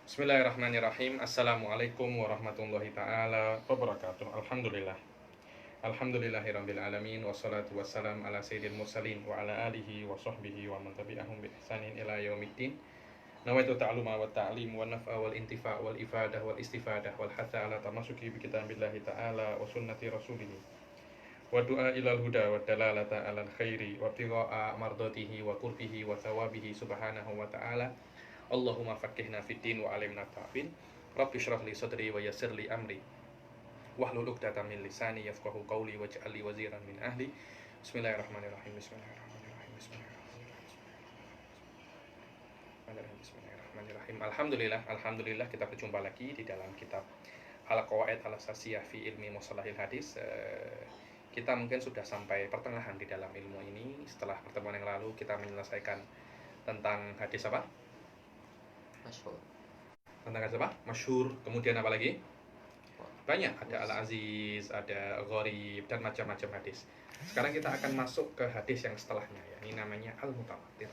Bismillahirrahmanirrahim. Assalamualaikum warahmatullahi ta'ala wabarakatuh. Alhamdulillah. Alhamdulillahirabbil alamin wassalatu wassalam ala sayyidil mursalin wa ala alihi wa sahbihi wa man tabi'ahum bi ihsanin ila yaumiddin. Nawaitu ta'aluma wa ta'lim wa naf'a wal intifa' wal ifadah wal istifadah wal hatha ala tamasuki bi kitabillahi ta'ala wa sunnati rasulih. Wa du'a ilal huda wa dalalata alal khairi wa ibtigha'a mardatihi wa qurbihi wa thawabihi subhanahu wa ta'ala. Allahumma faqihna fid din wa alimna ta'wil. Rabbi shrah li sadri wa yassir li amri wahlul 'uqdatam min lisani yafqahu qawli waj'al li waziran min ahli. Bismillahirrahmanirrahim. Bismillahirrahmanirrahim. Bismillahirrahmanirrahim. Alhamdulillah kita berjumpa lagi di dalam kitab Al-Qawaid Al-Asasiyah fi Ilmi Mustalahil Hadis. Kita mungkin sudah sampai pertengahan di dalam ilmu ini. Setelah pertemuan yang lalu kita menyelesaikan tentang hadis apa? Masyhur. Tentang hadis apa? Masyhur. Kemudian apa lagi? Banyak, ada Al-Aziz, ada Gharib, dan macam-macam hadis. Sekarang kita akan masuk ke hadis yang setelahnya ya. Ini namanya Al-Mutawatir.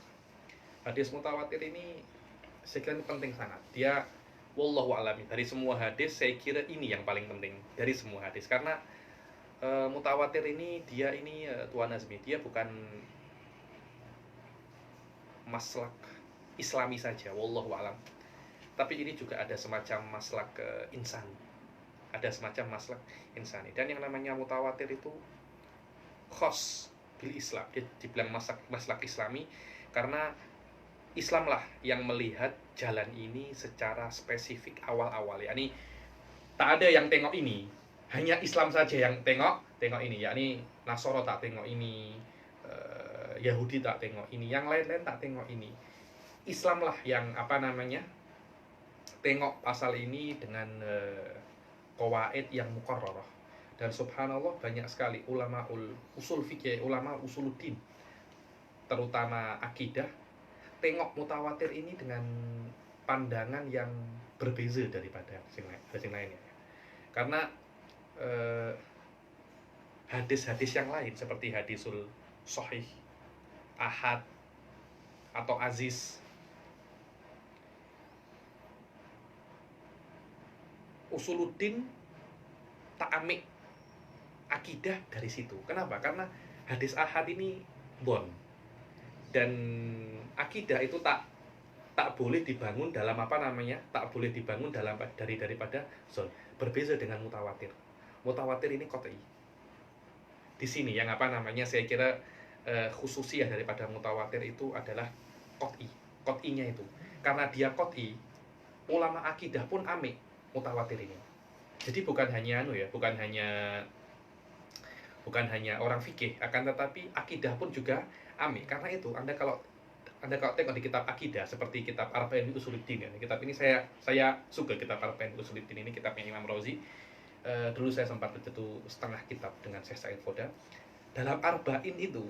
Hadis mutawatir ini saya kira penting sangat. Dia wallahu a'lam, dari semua hadis saya kira ini yang paling penting dari semua hadis, karena mutawatir ini dia ini Tuan Azmi, dia bukan maslak Islami saja, wallahu a'lam. Tapi ini juga ada semacam maslak insani. Ada semacam maslak insani. Dan yang namanya mutawatir itu khos bil Islam. Dia dibilang maslak Islami karena Islamlah yang melihat jalan ini secara spesifik awal-awal. Yakni tak ada yang tengok ini, hanya Islam saja yang tengok ini. Yakni Nasoro tak tengok ini, Yahudi tak tengok ini, yang lain-lain tak tengok ini. Islamlah yang tengok pasal ini dengan qawaid yang muqarrarah. Dan subhanallah banyak sekali ulama usul fikih, ulama usuluddin, terutama akidah, tengok mutawatir ini dengan pandangan yang berbeza daripada hadis lainnya. Karena hadis-hadis yang lain seperti hadisul sahih, ahad, atau aziz, usuluddin tak amik akidah dari situ. Kenapa? Karena hadis ahad ini bon, dan akidah itu tak boleh dibangun dalam tak boleh dibangun dalam daripada zon. Berbeza dengan mutawatir. Mutawatir ini qat'i. Di sini yang saya kira khususiyah daripada mutawatir itu adalah qat'i. Qat'inya itu. Karena dia qat'i, ulama akidah pun amik mutawatir ini. Jadi bukan hanya orang fikih, akan tetapi akidah pun juga amik. Karena itu Anda kalau tengok di kitab akidah seperti kitab Arba'in Usuluddin ya. Kitab ini saya suka, kitab Arba'in Usuluddin ini, kitabnya Imam Razi. Dulu saya sempat baca setengah kitab dengan Syekh Said Foda. Dalam Arba'in itu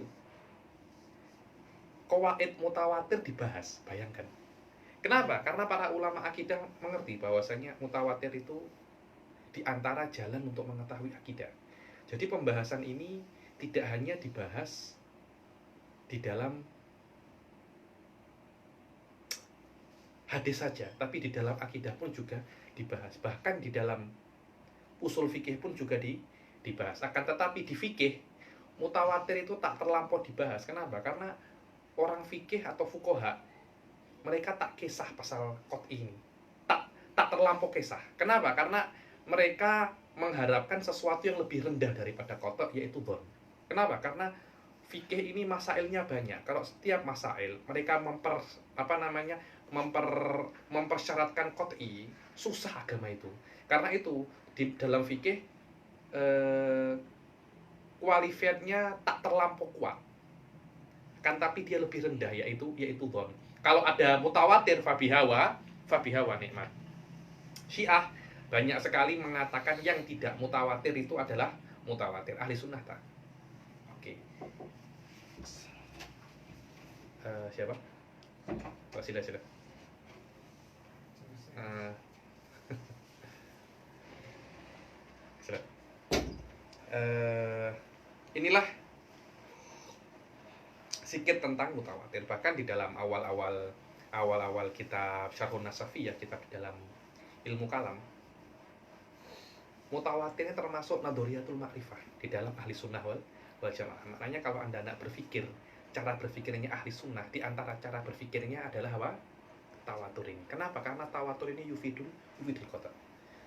qawaid mutawatir dibahas, bayangkan. Kenapa? Karena para ulama akidah mengerti bahwasanya mutawatir itu di antara jalan untuk mengetahui akidah. Jadi pembahasan ini tidak hanya dibahas di dalam hadis saja, tapi di dalam akidah pun juga dibahas. Bahkan di dalam usul fikih pun juga dibahas. Akan tetapi di fikih, mutawatir itu tak terlampau dibahas. Kenapa? Karena orang fikih atau fuqaha, mereka tak kisah pasal qat'i ini. Tak terlampau kisah. Kenapa? Karena mereka mengharapkan sesuatu yang lebih rendah daripada qat'i, yaitu dhon. Kenapa? Karena fikih ini masailnya banyak. Kalau setiap masail mereka mempersyaratkan qat'i, susah agama itu. Karena itu di dalam fikih kualifikasinya tak terlampau kuat. Kan tapi dia lebih rendah, yaitu dhon. Kalau ada mutawatir fabihawa nikmat. Syiah banyak sekali mengatakan yang tidak mutawatir itu adalah mutawatir. Ahli sunnah tak? Oke. Siapa? Sila. Inilah sedikit tentang mutawatir. Bahkan di dalam awal-awal awal-awal kitab Syarhun Nasafiyah, kitab di dalam ilmu kalam, mutawatir ini termasuk nadhoriyatul ma'rifah di dalam ahli sunnah wal jamaah. Makanya kalau Anda nak berpikir, cara berpikirnya ahli sunnah, di antara cara berpikirnya adalah apa? Tawatur ini. Kenapa? Karena tawatur ini yufidul qata'.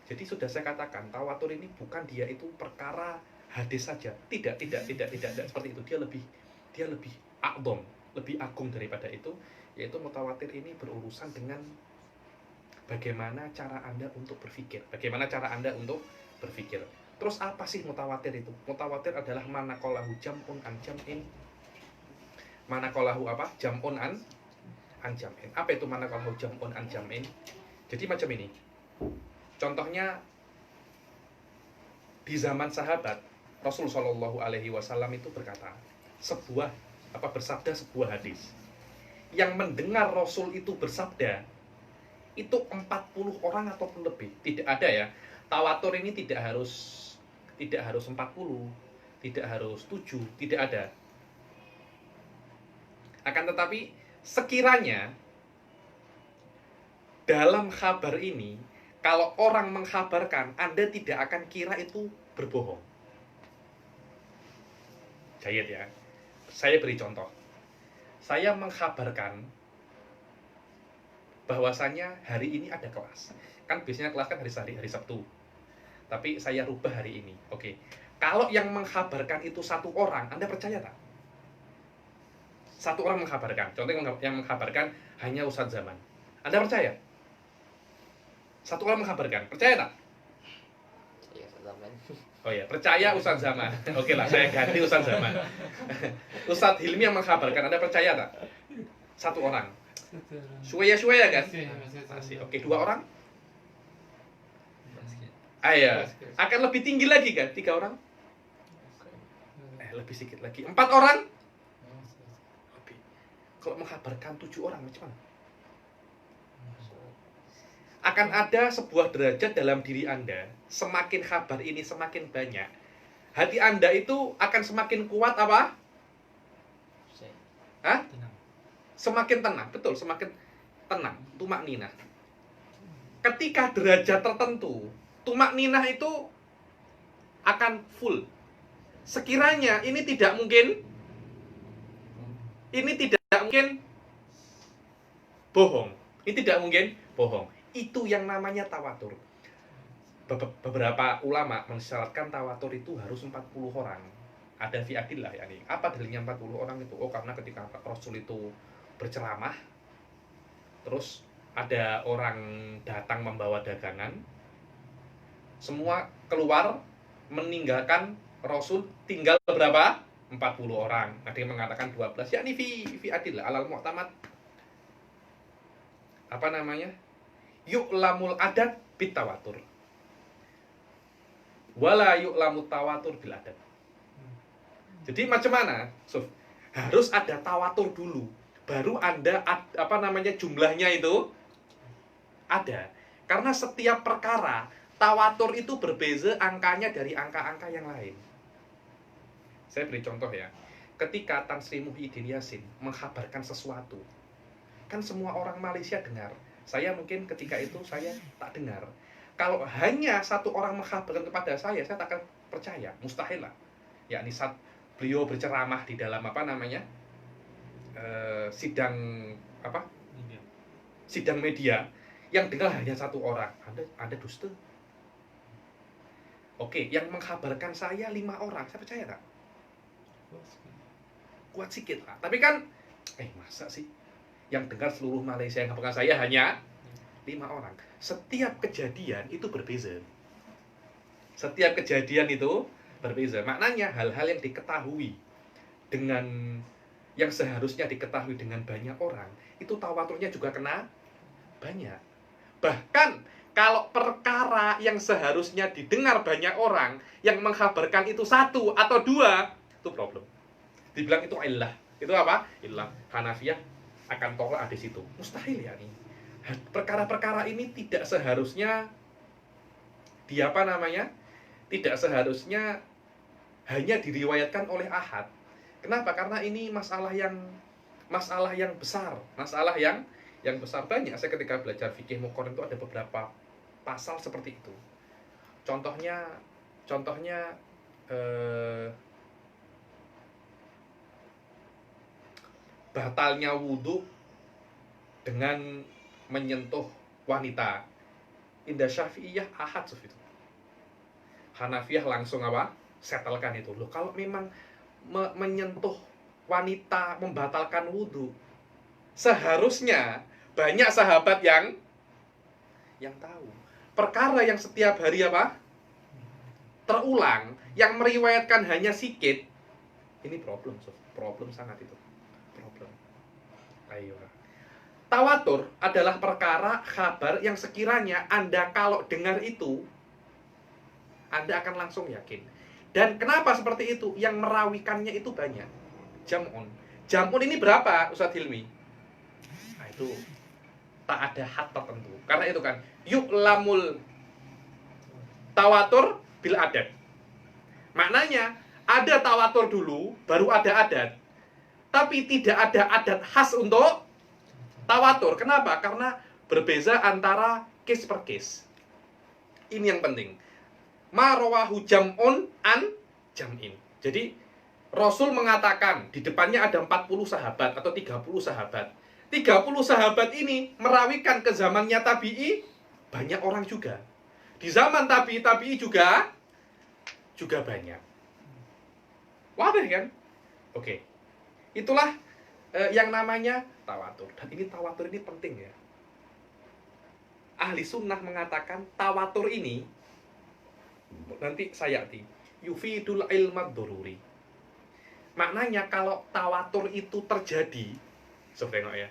Jadi sudah saya katakan, tawatur ini bukan dia itu perkara hadis saja. Tidak seperti itu. Dia lebih a'dham, lebih agung daripada itu, yaitu mutawatir ini berurusan dengan bagaimana cara Anda untuk berpikir. Bagaimana cara Anda untuk berpikir. Terus apa sih mutawatir itu? Mutawatir adalah manaqalahu jam'un an jam'in. Manaqalahu apa? Jam'un an jam'in. Apa itu manaqalahu jam'un an jam'in? Jadi macam ini. Contohnya di zaman sahabat, Rasul Shallallahu Alaihi Wasallam itu berkata, bersabda sebuah hadis. Yang mendengar Rasul itu bersabda, itu 40 orang ataupun lebih. Tidak ada ya. Tawatur ini tidak harus 40, tidak harus 7, tidak ada. Akan tetapi sekiranya dalam kabar ini, kalau orang mengkhabarkan, Anda tidak akan kira itu berbohong. Jayid ya. Saya beri contoh. Saya mengkhabarkan bahwasanya hari ini ada kelas. Kan biasanya kelas kan hari Sabtu. Tapi saya rubah hari ini. Oke. Kalau yang mengkhabarkan itu satu orang, Anda percaya tak? Satu orang mengkhabarkan. Contoh yang mengkhabarkan hanya Ustadz Zaman. Anda percaya? Satu orang mengkhabarkan. Percaya tak? Iya, Zaman. Oh ya, percaya Ustadz Zaman. Oke lah, saya ganti Ustadz Zaman. Ustadz Hilmi yang mengkhabarkan. Anda percaya tak? Satu orang. Suaya kan? Masih. Oke, 2 orang? Iya. Akan lebih tinggi lagi kan? 3 orang? Lebih sedikit lagi. 4 orang? Lebih. Kalau mengkhabarkan 7 orang, macam mana? Akan ada sebuah derajat dalam diri Anda. Semakin kabar ini semakin banyak, hati Anda itu akan semakin kuat apa? Hah? Semakin tenang, betul, semakin tenang, tumak ninah. Ketika derajat tertentu, tumak ninah itu akan full. Sekiranya ini tidak mungkin bohong. Ini tidak mungkin bohong. Itu yang namanya tawatur. Beberapa ulama mensyaratkan tawatur itu harus 40 orang. Ada fi adillah ya nih. Apa dalilnya 40 orang itu? Oh, karena ketika Rasul itu berceramah, terus ada orang datang membawa dagangan, semua keluar meninggalkan Rasul, tinggal berapa? 40 orang. Ada yang mengatakan 12. Yakni fi adillah alal mu'tamad. Apa namanya? Yu'lamul adat bit tawatur. Wala yu'lamut tawatur bil adat. Jadi macam mana? Harus ada tawatur dulu, baru Anda jumlahnya itu ada. Karena setiap perkara tawatur itu berbeza angkanya dari angka-angka yang lain. Saya beri contoh ya. Ketika Tan Sri Muhyiddin Yassin mengkabarkan sesuatu, kan semua orang Malaysia dengar. Saya mungkin ketika itu saya tak dengar. Kalau hanya satu orang mengkabarkan kepada saya tak akan percaya. Mustahil lah. Yakni saat beliau berceramah di dalam sidang media, yang dengar hanya satu orang. Anda dusta. Oke, yang mengkabarkan saya 5 orang, saya percaya tak? Kuat sikit lah. Tapi kan, masa sih yang dengar seluruh Malaysia yang mengkabarkan saya hanya 5 orang. Setiap kejadian itu berbeza. Setiap kejadian itu berbeza. Maknanya hal-hal yang diketahui dengan yang seharusnya diketahui dengan banyak orang, itu tawaturnya juga kena banyak. Bahkan kalau perkara yang seharusnya didengar banyak orang, yang mengkabarkan itu 1 atau 2, itu problem. Dibilang itu illah. Itu apa? Illah. Hanafiyah akan tolak di situ. Mustahil ya nih. Perkara-perkara ini tidak seharusnya tidak seharusnya hanya diriwayatkan oleh ahad. Kenapa? Karena ini masalah yang besar, masalah yang Yang besar banyak. Saya ketika belajar fikih muqarrin itu ada beberapa pasal seperti itu. Contohnya batalnya wudhu dengan menyentuh wanita. Indah Syafi'iyah ahad itu. Hanafiyah langsung apa? Setelkan itu. Loh, kalau memang menyentuh wanita membatalkan wudhu, seharusnya banyak sahabat yang tahu. Perkara yang setiap hari apa? Terulang, yang meriwayatkan hanya sikit, ini problem, problem sangat itu. Problem. Ayo. Tawatur adalah perkara kabar yang sekiranya Anda kalau dengar itu, Anda akan langsung yakin. Dan kenapa seperti itu? Yang merawikannya itu banyak. Jam'un. Jam'un ini berapa, Ustadz Hilmi? Nah, itu tak ada had tertentu. Karena itu kan, yu'lamul tawatur bil adat. Maknanya, ada tawatur dulu, baru ada adat. Tapi tidak ada adat khas untuk tawatur. Kenapa? Karena berbeza antara case per case. Ini yang penting. Ma rawahu jam'un an jam'in. Jadi Rasul mengatakan di depannya ada 40 sahabat atau 30 sahabat. 30 sahabat ini merawikan ke zamannya tabi'i banyak orang juga. Di zaman tabi'i juga banyak. Wadah kan? Oke. Itulah yang namanya tawatur. Dan ini tawatur ini penting ya. Ahli sunnah mengatakan tawatur ini, nanti sayati, yufidul ilmad doruri. Maknanya kalau tawatur itu terjadi, sebenarnya ya,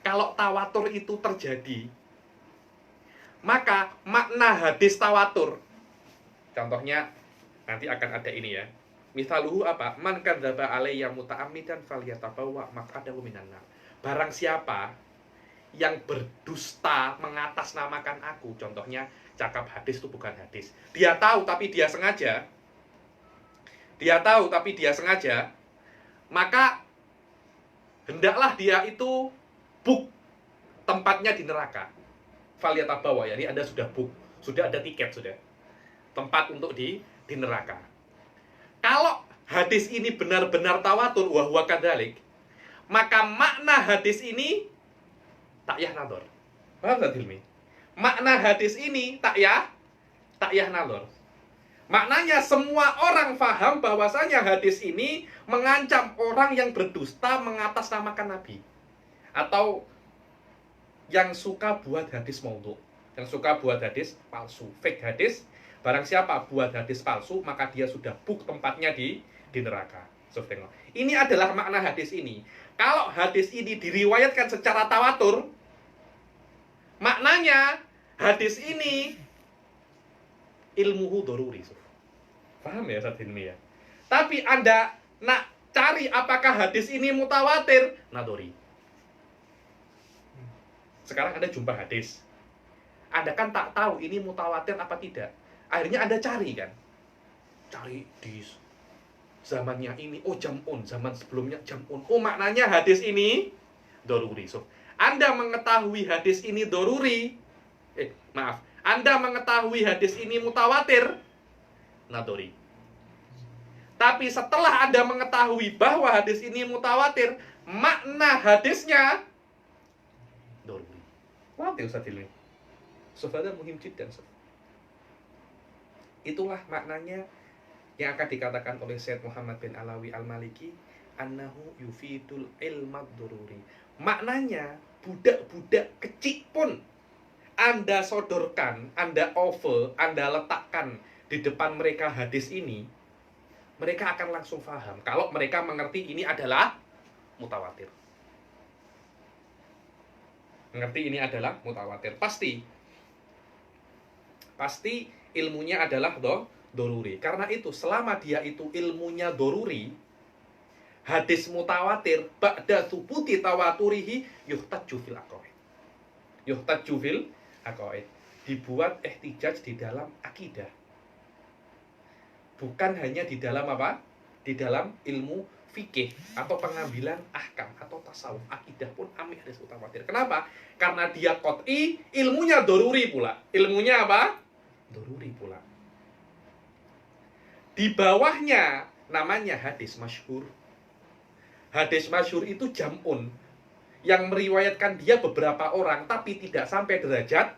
kalau tawatur itu terjadi, maka makna hadis tawatur, contohnya nanti akan ada ini ya. Misaluhu apa? Man kadzdzaba alayya muta'ammidan falyatabawwa maq'adahu minan nar. Barang siapa yang berdusta mengatasnamakan aku, contohnya cakap hadis itu bukan hadis. Dia tahu tapi dia sengaja. Maka hendaklah dia itu book tempatnya di neraka. Falyatabawwa, jadi Anda sudah book, sudah ada tiket sudah. Tempat untuk di neraka. Kalau hadis ini benar-benar tawatur wa huwa kadzalik, maka makna hadis ini tak yah nador. Paham tak Hilmi? Makna hadis ini tak yah nador. Maknanya semua orang faham bahwasanya hadis ini mengancam orang yang berdusta mengatasnamakan Nabi. Atau yang suka buat hadis maudhu, yang suka buat hadis palsu, fake hadis. Barang siapa buat hadis palsu, maka dia sudah book tempatnya di neraka. Ini adalah makna hadis ini. Kalau hadis ini diriwayatkan secara tawatur, maknanya hadis ini ilmuhu doruri. Paham ya Ustaz Hilmi ya? Tapi Anda nak cari apakah hadis ini mutawatir, nadori. Sekarang Anda jumpa hadis, Anda kan tak tahu ini mutawatir apa tidak. Akhirnya Anda cari kan, cari di zamannya ini, oh jam'un, zaman sebelumnya jam'un, oh maknanya hadis ini doruri. Anda mengetahui hadis ini doruri, Anda mengetahui hadis ini mutawatir, nadori. Tapi setelah Anda mengetahui bahwa hadis ini mutawatir, makna hadisnya doruri. Waduh Ustaz Hilmi, ada muhim jiddan. Itulah maknanya yang akan dikatakan oleh Syed Muhammad bin Alawi Al-Maliki, annahu yufidul ilmad doruri. Maknanya budak-budak kecil pun Anda sodorkan, Anda offer, Anda letakkan di depan mereka hadis ini, mereka akan langsung paham kalau mereka mengerti ini adalah mutawatir. Mengerti ini adalah mutawatir. Pasti ilmunya adalah doruri. Karena itu selama dia itu ilmunya doruri, hadis mutawatir ba'da thubuti tawaturihi yuhtaju fil aqaid. Dibuat ihtijaj di dalam akidah. Bukan hanya di dalam apa? Di dalam ilmu fikih atau pengambilan ahkam atau tasawuf, akidah pun amik hadis mutawatir. Kenapa? Karena dia qot'i, ilmunya doruri pula. Ilmunya apa? Doruri pula. Di bawahnya namanya hadis masyhur. Hadis masyhur itu jam'un, yang meriwayatkan dia beberapa orang tapi tidak sampai derajat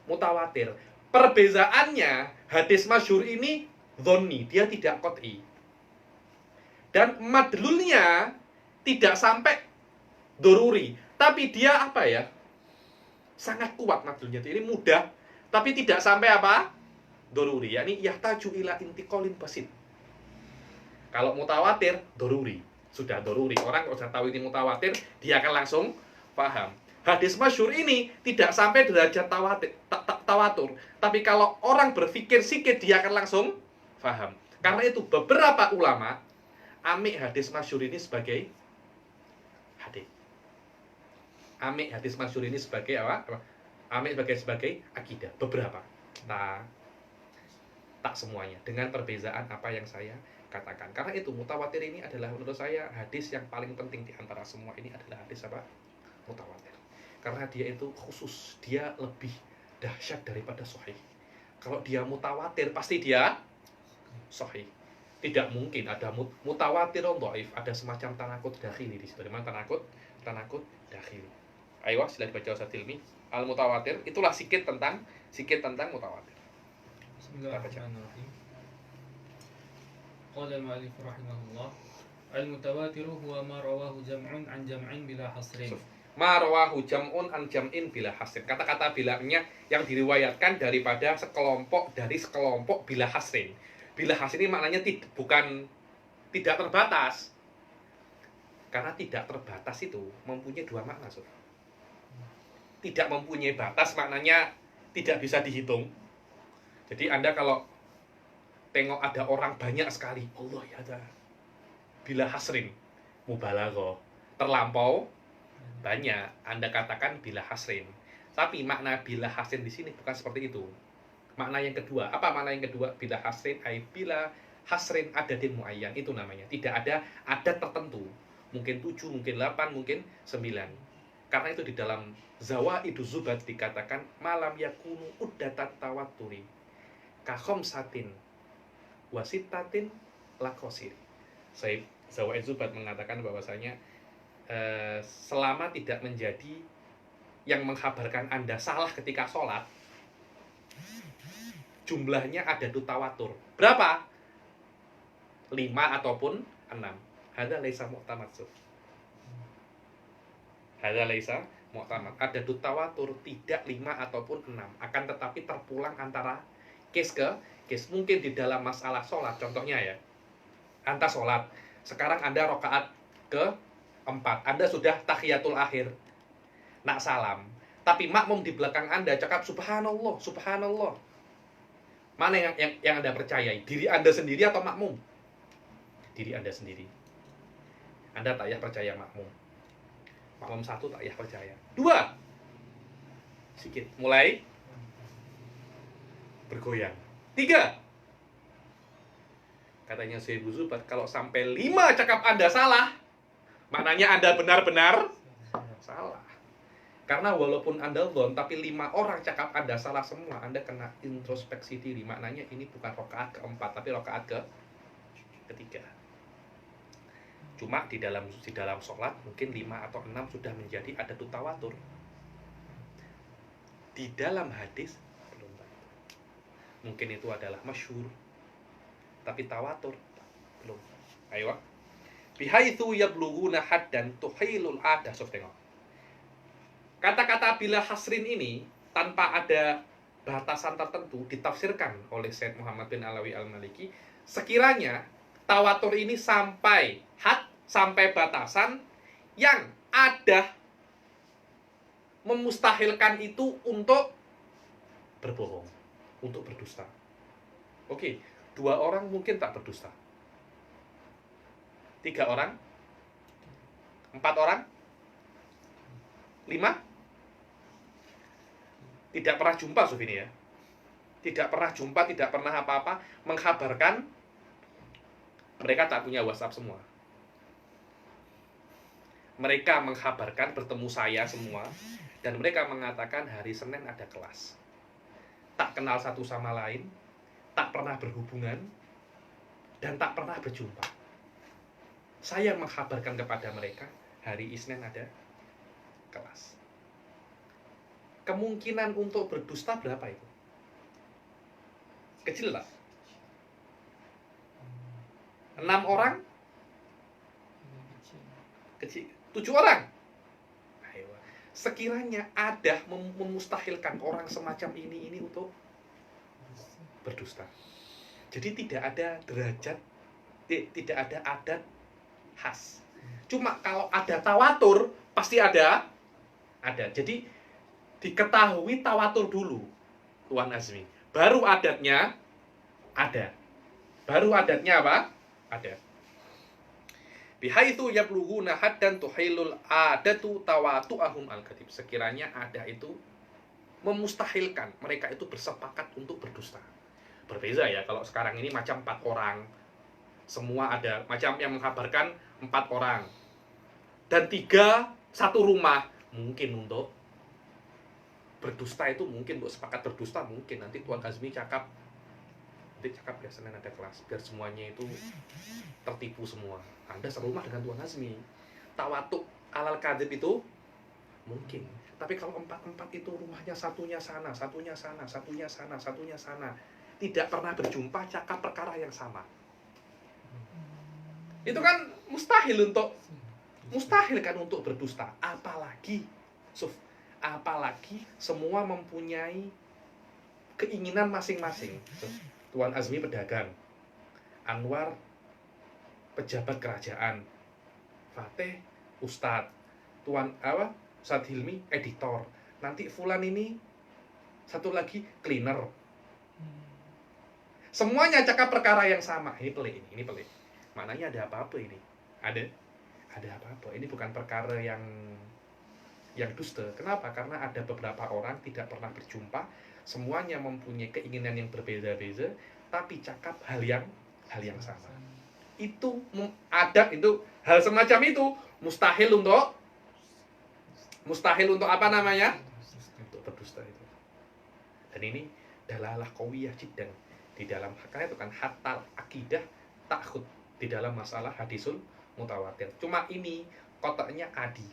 mutawatir. Perbezaannya, hadis masyhur ini dhonni, dia tidak qot'i. Dan madlulnya tidak sampai doruri, tapi dia apa ya? Sangat kuat madlulnya itu. Ini mudah, tapi tidak sampai apa? Doruri. Yani yahtaju ila intiqalin basit. Kalau mutawatir, doruri. Sudah doruri. Orang kalau sudah tahu ini mutawatir, dia akan langsung paham. Hadis masyhur ini tidak sampai derajat tawatur. Tapi kalau orang berpikir sikit, dia akan langsung paham. Karena itu beberapa ulama amik hadis masyhur ini sebagai hadis. Amik hadis masyhur ini sebagai apa? Amik sebagai akidah. Beberapa. Nah, tak semuanya. Dengan perbezaan apa yang saya katakan. Karena itu mutawatir ini adalah menurut saya hadis yang paling penting di antara semua ini adalah hadis apa? Mutawatir. Karena dia itu khusus, dia lebih dahsyat daripada sahih. Kalau dia mutawatir pasti dia sahih. Tidak mungkin ada mutawatir dhaif, ada semacam tanakut dakhili di situ. Dimana tanakut dakhili. Ayo sila dibaca Ustaz Hilmi. Al mutawatir itulah sikit tentang mutawatir. Bismillahirrahmanirrahim. Qala al-mu'allif rahimahullah, al-mutawatir huwa ma rawahu jam'un an jam'in bila hasrin. Ma rawahu jam'un an jam'in bila hasrin. Kata-kata bilanya yang diriwayatkan daripada sekelompok dari sekelompok bila hasrin. Bila hasrin ini maknanya bukan tidak terbatas. Karena tidak terbatas itu mempunyai dua makna, Saudara. Tidak mempunyai batas maknanya tidak bisa dihitung. Jadi Anda kalau tengok ada orang banyak sekali, Allah ya ada bila hasrin, mubalaghah, terlampau banyak, Anda katakan bila hasrin. Tapi makna bila hasrin di sini bukan seperti itu. Makna yang kedua, apa makna yang kedua? Bila hasrin ay bila hasrin adadin muayyan, itu namanya. Tidak ada adat tertentu. Mungkin 7, mungkin 8, mungkin 9. Karena itu di dalam Zawaidu Zubat dikatakan malam yakunu uddatat tawatturi kakhom satin wasitatin lakosir. Zawaid Zubat mengatakan bahwasanya selama tidak menjadi yang mengkhabarkan Anda salah ketika sholat, jumlahnya ada tawatur. Berapa? 5 ataupun 6. Hadza laisa mu'tamad. Hadza laisa mu'tamad. Ada tawatur tidak 5 ataupun 6. Akan tetapi terpulang antara case ke case. Mungkin di dalam masalah sholat, contohnya ya, Anda sholat, sekarang Anda rakaat ke-4, Anda sudah tahiyatul akhir, nak salam, tapi makmum di belakang Anda cakap subhanallah, subhanallah. Mana yang Anda percayai? Diri Anda sendiri atau makmum? Diri Anda sendiri. Anda tak payah percaya makmum. Makmum 1 tak payah percaya. 2, sedikit mulai bergoyang. 3, katanya Syekh Zubat, kalau sampai 5 cakap Anda salah, maknanya Anda benar-benar salah. Karena walaupun Anda dhon, tapi 5 orang cakap Anda salah semua, Anda kena introspeksi diri. Maknanya ini bukan rakaat ke-4, tapi rakaat ke-3. Cuma di dalam sholat mungkin 5 atau 6 sudah menjadi ada tawatur. Di dalam hadis belum tentu. Mungkin itu adalah masyhur, tapi tawatur belum. Ayo. Bihaitsu yablughuna haddan tuhilul adah. Sof tengok. Kata-kata bila hasrin ini tanpa ada batasan tertentu ditafsirkan oleh Syekh Muhammad bin Alawi Al-Maliki. Sekiranya tawatur ini sampai sampai batasan yang ada memustahilkan itu untuk berbohong, untuk berdusta. Oke, 2 orang mungkin tak berdusta. 3 orang? 4 orang? 5? Tidak pernah jumpa ini ya. Tidak pernah jumpa, tidak pernah apa-apa, mengkabarkan mereka tak punya WhatsApp semua. mereka mengkabarkan bertemu saya semua, dan mereka mengatakan hari Senin ada kelas. Tak kenal satu sama lain, tak pernah berhubungan, dan tak pernah berjumpa. Saya mengkabarkan kepada mereka hari Isnin ada kelas. Kemungkinan untuk berdusta berapa itu? Kecil tak? 6 orang? Kecil. 7 orang? Ayo. Sekiranya ada memustahilkan orang semacam ini untuk berdusta. Jadi tidak ada derajat, tidak ada adat khas. Cuma kalau ada tawatur, pasti ada. Jadi diketahui tawatur dulu, Tuan Azmi. Baru adatnya ada. Baru adatnya apa? Ada. Bihaitsu yablughuna haddan tuhailul adatu tawatu'ahum al-kadhib. Sekiranya ada itu memustahilkan mereka itu bersepakat untuk berdusta. Berbeza ya kalau sekarang ini macam 4 orang. Semua ada macam yang mengkabarkan 4 orang. Dan 3 satu rumah. Mungkin untuk berdusta itu mungkin, untuk sepakat berdusta mungkin. Nanti Tuan Azmi cakap ya Senin ada kelas, biar semuanya itu tertipu semua. Anda serumah dengan Tuan Azmi. Tawatuk alal kadhib itu mungkin. Tapi kalau 4 itu rumahnya satunya sana, satunya sana, satunya sana, satunya sana, tidak pernah berjumpa, cakap perkara yang sama, itu kan mustahil kan untuk berdusta. Apalagi semua mempunyai keinginan masing-masing. Tuan Azmi pedagang, Anwar pejabat kerajaan, Fatih ustadz, Ustadz Hilmi editor, nanti Fulan ini satu lagi cleaner. Semuanya cakap perkara yang sama. Ini pelik. Maknanya ada apa-apa ini? Ada apa-apa. Ini bukan perkara yang dusta. Kenapa? Karena ada beberapa orang tidak pernah berjumpa, semuanya mempunyai keinginan yang berbeda-beda, tapi cakap hal yang sama. Itu ada, itu hal semacam itu mustahil untuk apa namanya? Untuk berdusta itu. Dan ini dalalah qawiyah jiddan di dalam hakanya itu kan hatal akidah ta'khud di dalam masalah hadisul mutawatir. Cuma ini kotaknya adi.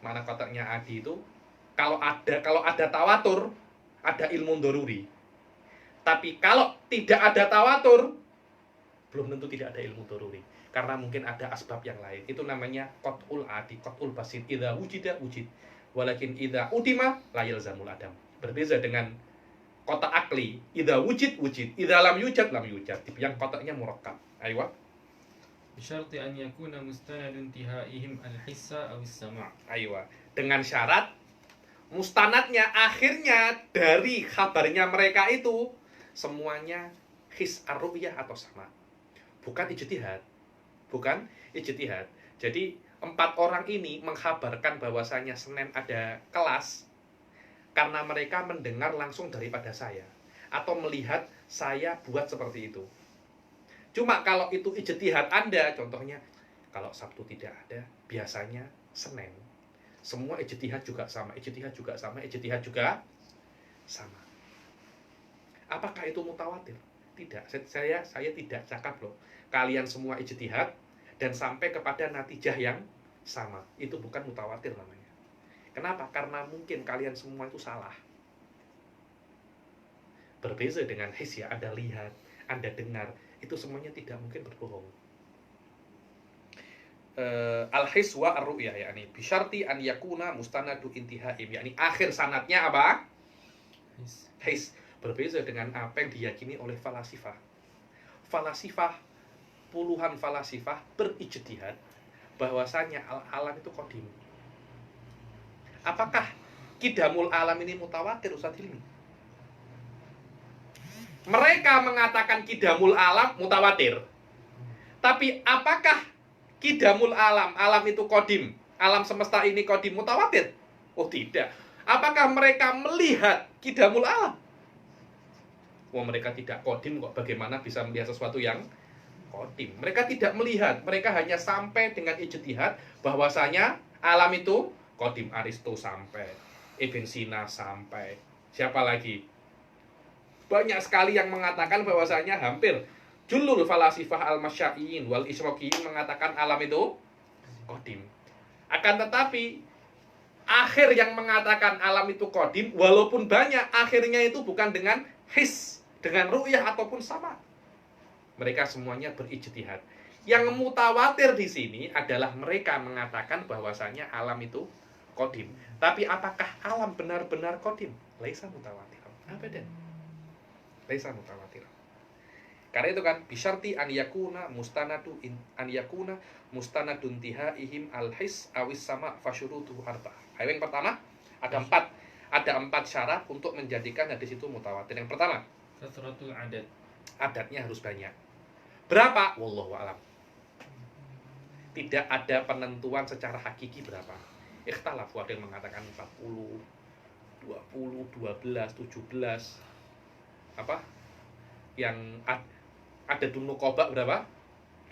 Mana kotaknya adi itu kalau ada tawatur, ada ilmu doruri. Tapi kalau tidak ada tawatur, belum tentu tidak ada ilmu doruri. Karena mungkin ada asbab yang lain. Itu namanya qat'ul adi, qat'ul basit. Idza wujida wujid, walakin idza udima la yalzamul adam. Berbeza dengan kotak akli, idza wujid, idza lam yujad, lam yujad. Yang kotaknya murakkab. Aywa. Bisyarti an yakuna mustanadun tihaihim al-hissa aw as-sama'. Aywa. Dengan syarat mustanadnya akhirnya dari kabarnya mereka itu semuanya his ar-ru'yah atau sama. Bukan ijtihad. Jadi 4 orang ini mengkabarkan bahwasanya Senin ada kelas karena mereka mendengar langsung daripada saya atau melihat saya buat seperti itu. Cuma kalau itu ijtihad Anda, contohnya kalau Sabtu tidak ada, biasanya Senin. Semua ijtihad juga sama. Apakah itu mutawatir? Tidak. Saya tidak cakap loh. Kalian semua ijtihad dan sampai kepada natijah yang sama. Itu bukan mutawatir namanya. Kenapa? Karena mungkin kalian semua itu salah. Berbeza dengan his ya, Anda lihat, Anda dengar, itu semuanya tidak mungkin berbohong. Al-his wa ar-ru'yah, yakni bisyarti an yakuna mustanadu intihaim, yakni akhir sanadnya apa? His. Berbeza dengan apa yang diyakini oleh falasifah. Puluhan falasifah berijtihad bahwasanya alam itu qadim. Apakah qidamul alam ini mutawatir, Ustaz Hilmi? Mereka mengatakan qidamul alam mutawatir. Tapi apakah qidamul alam itu qadim, alam semesta ini qadim, mutawatir? Oh tidak. Apakah mereka melihat qidamul alam? Mereka tidak qadim kok, bagaimana bisa melihat sesuatu yang qadim. Mereka tidak melihat, mereka hanya sampai dengan ijtihad bahwasanya alam itu qadim. Aristo sampai, Ibn Sina sampai, siapa lagi? Banyak sekali yang mengatakan bahwasanya hampir julul falasifah al-masyai'in wal isroqiyin mengatakan alam itu qadim. Akan tetapi akhir yang mengatakan alam itu qadim, walaupun banyak, akhirnya itu bukan dengan his, dengan ru'yah ataupun sama. Mereka semuanya berijtihad. Yang mutawatir di sini adalah mereka mengatakan bahwasanya alam itu qadim. Tapi apakah alam benar-benar qadim? Laisa mutawatir. Abadan. Laisa mutawatir. Karena itu kan bisyarti an yakuna mustanadun tihaihim al-his awis sama fasyurutu arba. Ayo yang pertama ada empat syarat untuk menjadikan hadis itu mutawatir. Yang pertama, kasratul adad. Adatnya harus banyak. Berapa? Wallahu a'lam. Tidak ada penentuan secara hakiki berapa. Ikhtalafu, ada yang mengatakan 40, 20, 12, 17. Apa? Yang ada nuqaba berapa?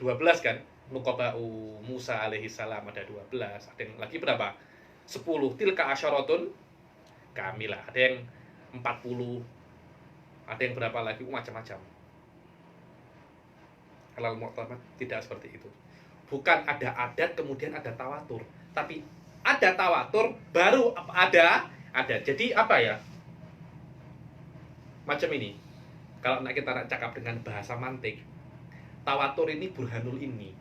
12 kan? Nuqaba Musa alaihi salam ada 12. Ada yang lagi berapa? 10. Tilka asyaratun kamilah. Ada yang 40. Ada yang berapa lagi? Macam-macam. Halal mu'tamad tidak seperti itu. Bukan ada adat kemudian ada tawatur, tapi ada tawatur baru ada. Jadi apa ya? Macam ini. Kalau kita cakap dengan bahasa mantik, tawatur ini burhanul ini.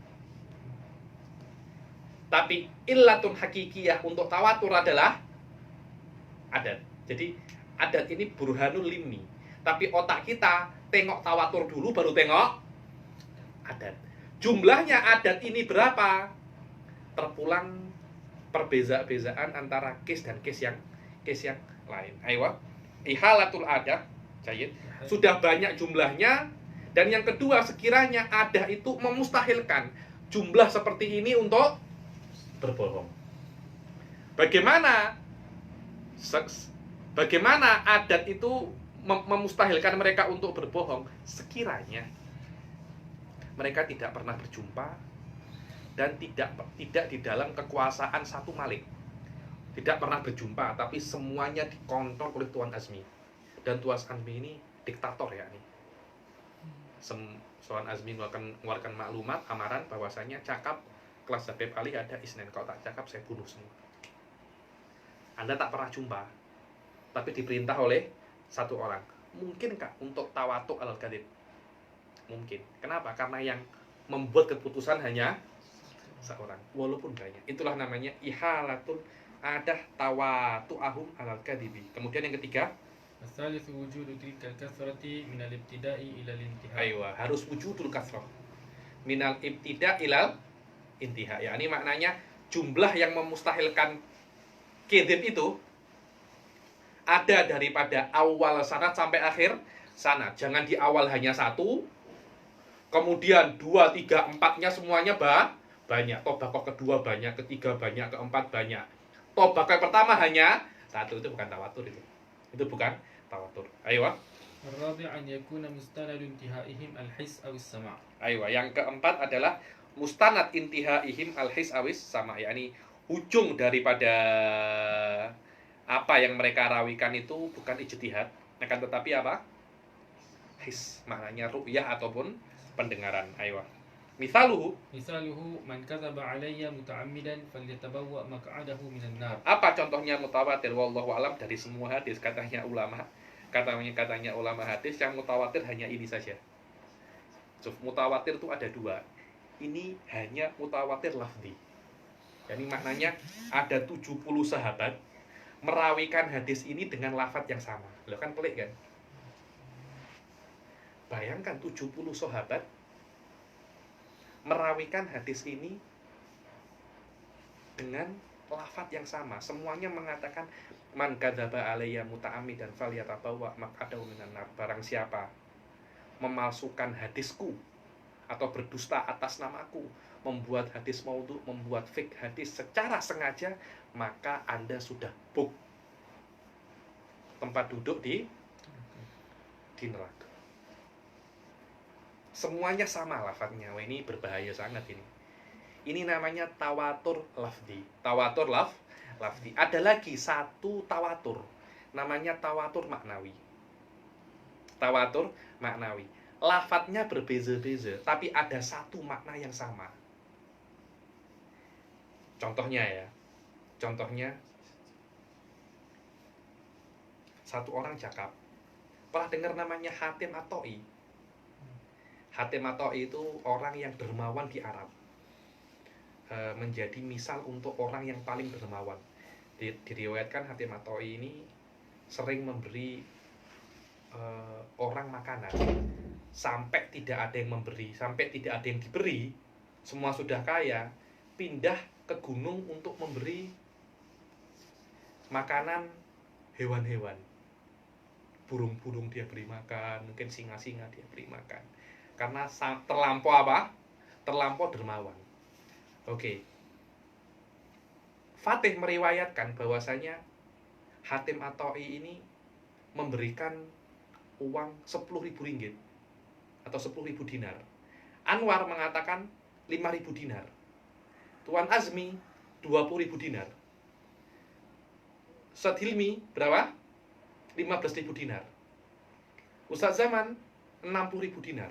Tapi illatun hakikiyah untuk tawatur adalah adat. Jadi adat ini burhanul limni. Tapi otak kita tengok tawatur dulu baru tengok adat. Jumlahnya adat ini berapa? Terpulang perbeza-bezaan antara case dan case yang lain. Ayo, ihalatul adat, Jayid. Sudah banyak jumlahnya. Dan yang kedua, sekiranya adat itu memustahilkan jumlah seperti ini untuk berbohong. Bagaimana adat itu memustahilkan mereka untuk berbohong? Sekiranya mereka tidak pernah berjumpa dan tidak di dalam kekuasaan satu malik. Tidak pernah berjumpa, tapi semuanya dikontrol oleh Tuan Azmi. Dan Tuan Azmi ini diktator ya nih. Tuan Azmi mengeluarkan maklumat, amaran bahwasanya cakap kelas Habib Ali ada Isnin. Kalau tak cakap saya bunuh semua. Anda tak pernah jumpa, tapi diperintah oleh satu orang. Mungkinkah untuk tawatuk al-kadhib? Mungkin. Kenapa? Karena yang membuat keputusan hanya seorang, walaupun banyak. Itulah namanya ihalatul adah tawatu'ahum al-kadhibi. Kemudian yang ketiga, As-salisu wujudu tilka al-kathrati minal ibtida'i ilal intihai. Aywa, harus wujudul kathrah minal ibtida' ilal intiha. Ya, ini maknanya jumlah yang memustahilkan kadzib itu ada daripada awal sanad sampai akhir sanad. Jangan di awal hanya satu, kemudian 2, 3, 4-nya semuanya banyak. Tobakoh kedua banyak, ketiga banyak, keempat banyak. Tobakoh yang pertama hanya satu. Itu bukan tawatur itu. Itu bukan tawatur. Ayo. Ar-rabi' an yakuna mustanadu intihaihim al-his awis sama'. Ayo, yang keempat adalah mustanad intihaihim al-his awis sama', yakni ujung daripada apa yang mereka rawikan itu bukan ijtihad, akan tetapi apa? His, maknanya ru'yah ataupun pendengaran. Ayo. Misaluhu man kadzaba alayya muta'ammidan falyatabawwa maq'adahu minan nar. Apa contohnya mutawatir? Wallahu alam, dari semua hadis katanya ulama hadis yang mutawatir hanya ini saja. So, mutawatir itu ada dua. Ini hanya mutawatir lafzi. Jadi maknanya ada 70 sahabat merawikan hadis ini dengan lafaz yang sama. Loh, kan pelik kan? Bayangkan 70 sahabat merawikan hadis ini dengan lafaz yang sama. Semuanya mengatakan man kadzaba alayya muta'ammidan falyatabawwa maq'adahu minan nar. Barang siapa memalsukan hadisku atau berdusta atas namaku, membuat hadis maudhu, membuat fake hadis secara sengaja, maka Anda sudah book tempat duduk di neraka. semuanya sama lafadznya. Wah, ini berbahaya sangat ini. Ini namanya tawatur lafzi. Tawatur lafzi. Ada lagi satu tawatur, namanya tawatur maknawi. Tawatur maknawi. Lafadznya berbeza-beza, tapi ada satu makna yang sama. Contohnya ya. Contohnya, satu orang cakap. Pernah dengar namanya Hatim At-Ta'i? Hatim At-Ta'i itu orang yang dermawan di Arab. Menjadi misal untuk orang yang paling dermawan. Diriwayatkan Hatim At-Ta'i ini sering memberi orang makanan sampai tidak ada yang memberi, sampai tidak ada yang diberi, semua sudah kaya, pindah ke gunung untuk memberi makanan hewan-hewan. Burung-burung dia beri makan, mungkin singa-singa dia beri makan, karena terlampau apa? Terlampau dermawan. Oke. Fatih meriwayatkan bahwasanya Hatim At-Ta'i ini memberikan uang 10.000 ringgit atau 10.000 dinar. Anwar mengatakan 5.000 dinar. Tuan Azmi 20.000 dinar. Ustadz Hilmi berapa? 15.000 dinar. Ustadz Zaman 60.000 dinar.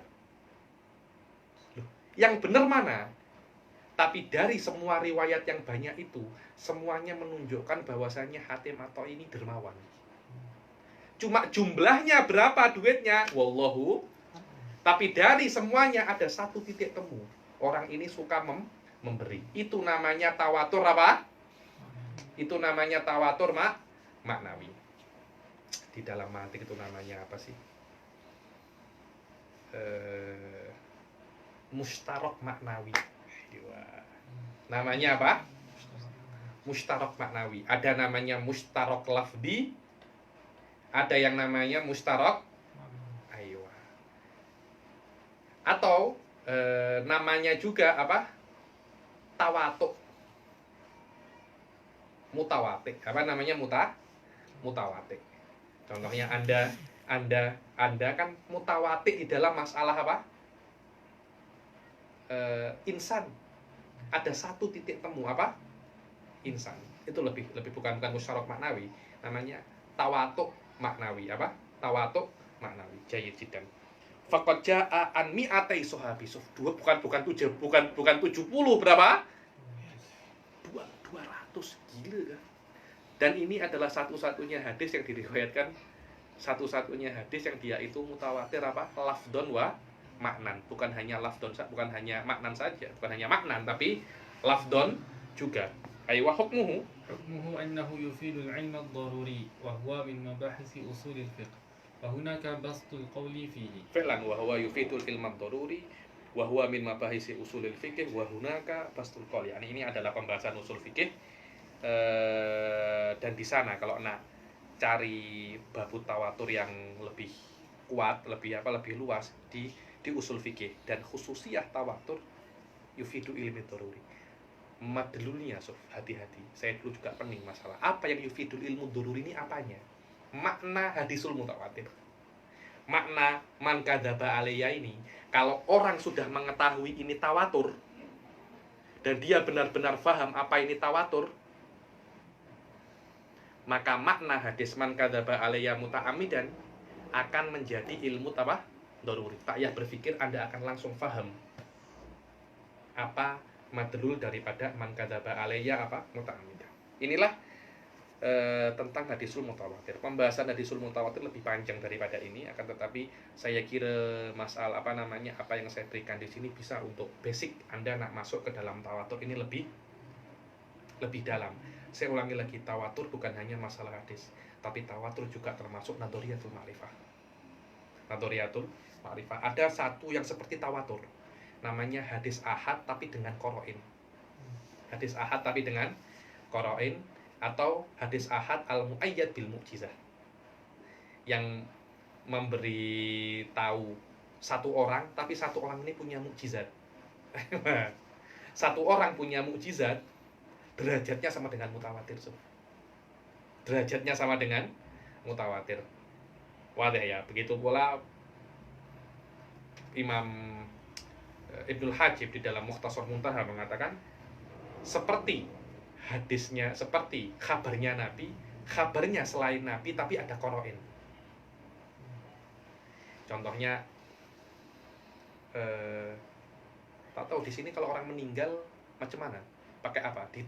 Loh, yang benar mana? Tapi dari semua riwayat yang banyak itu, semuanya menunjukkan bahwasannya Hatim At-Ta'i ini dermawan. Cuma jumlahnya berapa duitnya? Wallahu. Tapi dari semuanya ada satu titik temu. Orang ini suka memberi. Itu namanya tawatur apa? Itu namanya tawatur maknawi. Di dalam mantik itu namanya apa sih? Mustarok maknawi. Namanya apa? Mustarok maknawi. Ada namanya mustarok lafdi, ada yang namanya mustarok aywa. Atau namanya juga apa? Tawatuk. Mutawatik. Apa namanya mutawatik. Contohnya Anda kan mutawatik di dalam masalah apa? Insan. Ada satu titik temu apa? Insan. Itu lebih bukan mustarok maknawi, namanya tawatuk maknawi. Apa? Tawatuk maknawi. Jayyid jiddan. Faqad jaa an mi'atai sahabi. Bukan 70 berapa? 200. Gila kan? Dan ini adalah satu-satunya hadis yang diriwayatkan, satu-satunya hadis yang dia itu mutawatir apa? Lafdon wa maknan. Bukan hanya lafdon, bukan hanya maknan saja, bukan hanya maknan, tapi lafdon juga. Aywa hukmuhu. Hukmuhu annahu yufidul ilma ad-daruri wa huwa min mabahisi usulil fiqh. Wa hunaka bastul qawli fihi. Fi'lan wa huwa yufidul ilma ad-daruri wa huwa min mabahisi usulil fiqh wa hunaka bastul qawli. Ini adalah pembahasan usul fikih. Dan di sana kalau nak cari babut tawatur yang lebih kuat, lebih luas di usul fikih, dan khususiyah tawatur yufidu ilmi daruri. Madlulnya, hati-hati. Saya dulu juga pening masalah apa yang yufidul ilmu daruri ini apanya. Makna hadisul mutawatir, makna man kadzaba alayya ini, kalau orang sudah mengetahui ini tawatur dan dia benar-benar paham apa ini tawatur, maka makna hadis man kadzaba alayya muta'ammidan akan menjadi ilmu apa? Daruri. Tak payah berpikir, Anda akan langsung paham apa madlul daripada man kadzaba alayya apa? Muta'ammidan. Inilah tentang hadisul mutawatir. Pembahasan hadisul mutawatir lebih panjang daripada ini, akan tetapi saya kira masalah apa yang saya berikan di sini bisa untuk basic Anda nak masuk ke dalam tawatur ini lebih dalam. Saya ulangi lagi, tawatur bukan hanya masalah hadis, tapi tawatur juga termasuk nadhariyatul ma'rifah. Nadhariyatul ma'rifah. Ada satu yang seperti tawatur, namanya hadis ahad tapi dengan qoro'in. Hadis ahad tapi dengan qoro'in, atau hadis ahad al-mu'ayyad bil mu'jizah, yang memberi tahu satu orang, tapi satu orang ini punya mukjizat. Satu orang punya mukjizat, derajatnya sama dengan mutawatir. Derajatnya sama dengan mutawatir. Wadah ya. Begitu pula Imam Ibnul Hajib di dalam Mukhtasar Muntaha mengatakan seperti hadisnya, seperti kabarnya Nabi, kabarnya selain Nabi tapi ada qoro'in. Contohnya tak tahu di sini kalau orang meninggal macam mana, pakai apa? Di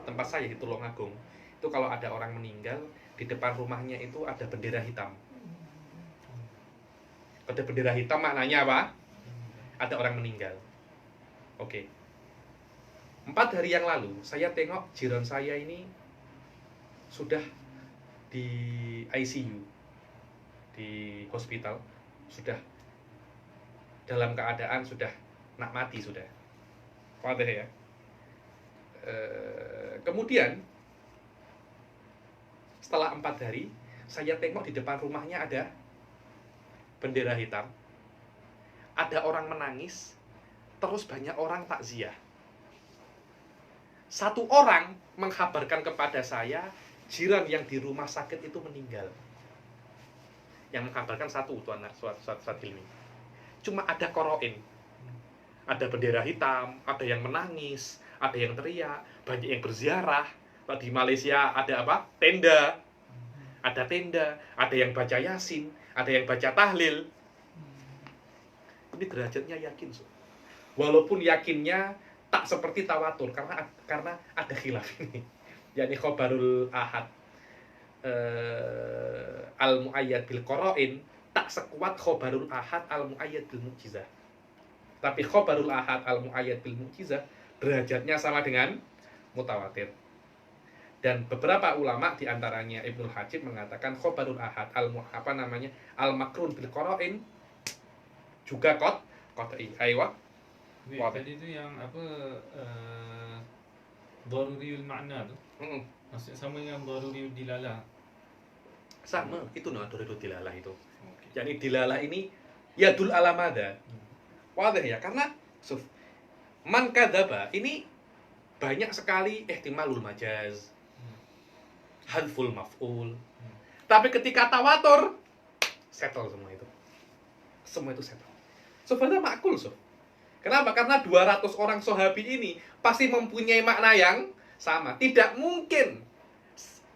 tempat saya di Tulungagung itu kalau ada orang meninggal di depan rumahnya itu ada bendera hitam. Ada bendera hitam maknanya apa? Ada orang meninggal. Oke. 4 hari yang lalu saya tengok jiran saya ini sudah di ICU di hospital, sudah dalam keadaan sudah nak mati sudah. Wadah ya. Kemudian setelah 4 hari saya tengok di depan rumahnya ada bendera hitam, ada orang menangis, terus banyak orang takziah. Satu orang mengkabarkan kepada saya jiran yang di rumah sakit itu meninggal. Yang mengkabarkan satu tuan Suat Hilmi. Cuma ada qoro'in, ada bendera hitam, ada yang menangis, ada yang teriak, banyak yang berziarah. Di Malaysia ada apa? Tenda. Ada tenda, ada yang baca Yasin, ada yang baca tahlil. Ini derajatnya yakin, so. Walaupun yakinnya tak seperti tawatur karena ada khilaf ini. yakni khobarul ahad al-mu'ayyad bil qoro'in tak sekuat khobarul ahad al-mu'ayyad bil mu'jizah. Tapi khobarul ahad al-mu'ayyad bil mu'jizah derajatnya sama dengan mutawatir. Dan beberapa ulama diantaranya Ibnul Hajib mengatakan khobarul ahad al-makrun bil qoro'in juga qot'i. Aywa. Tadi itu yang apa daruriyul makna tu. Maksud sama dengan daruriyul dilalah. Sama, itu daruriyul dilalah itu. Okay. Yakni dilalah ini yadul alamada. Wadah ya, karena man kadzaba ini banyak sekali ihtimalul majaz, hadful maf'ul. Tapi ketika tawatur settle semua itu. Semua itu settle. Sebenarnya makul, Kenapa? Karena 200 orang sahabi ini pasti mempunyai makna yang sama. Tidak mungkin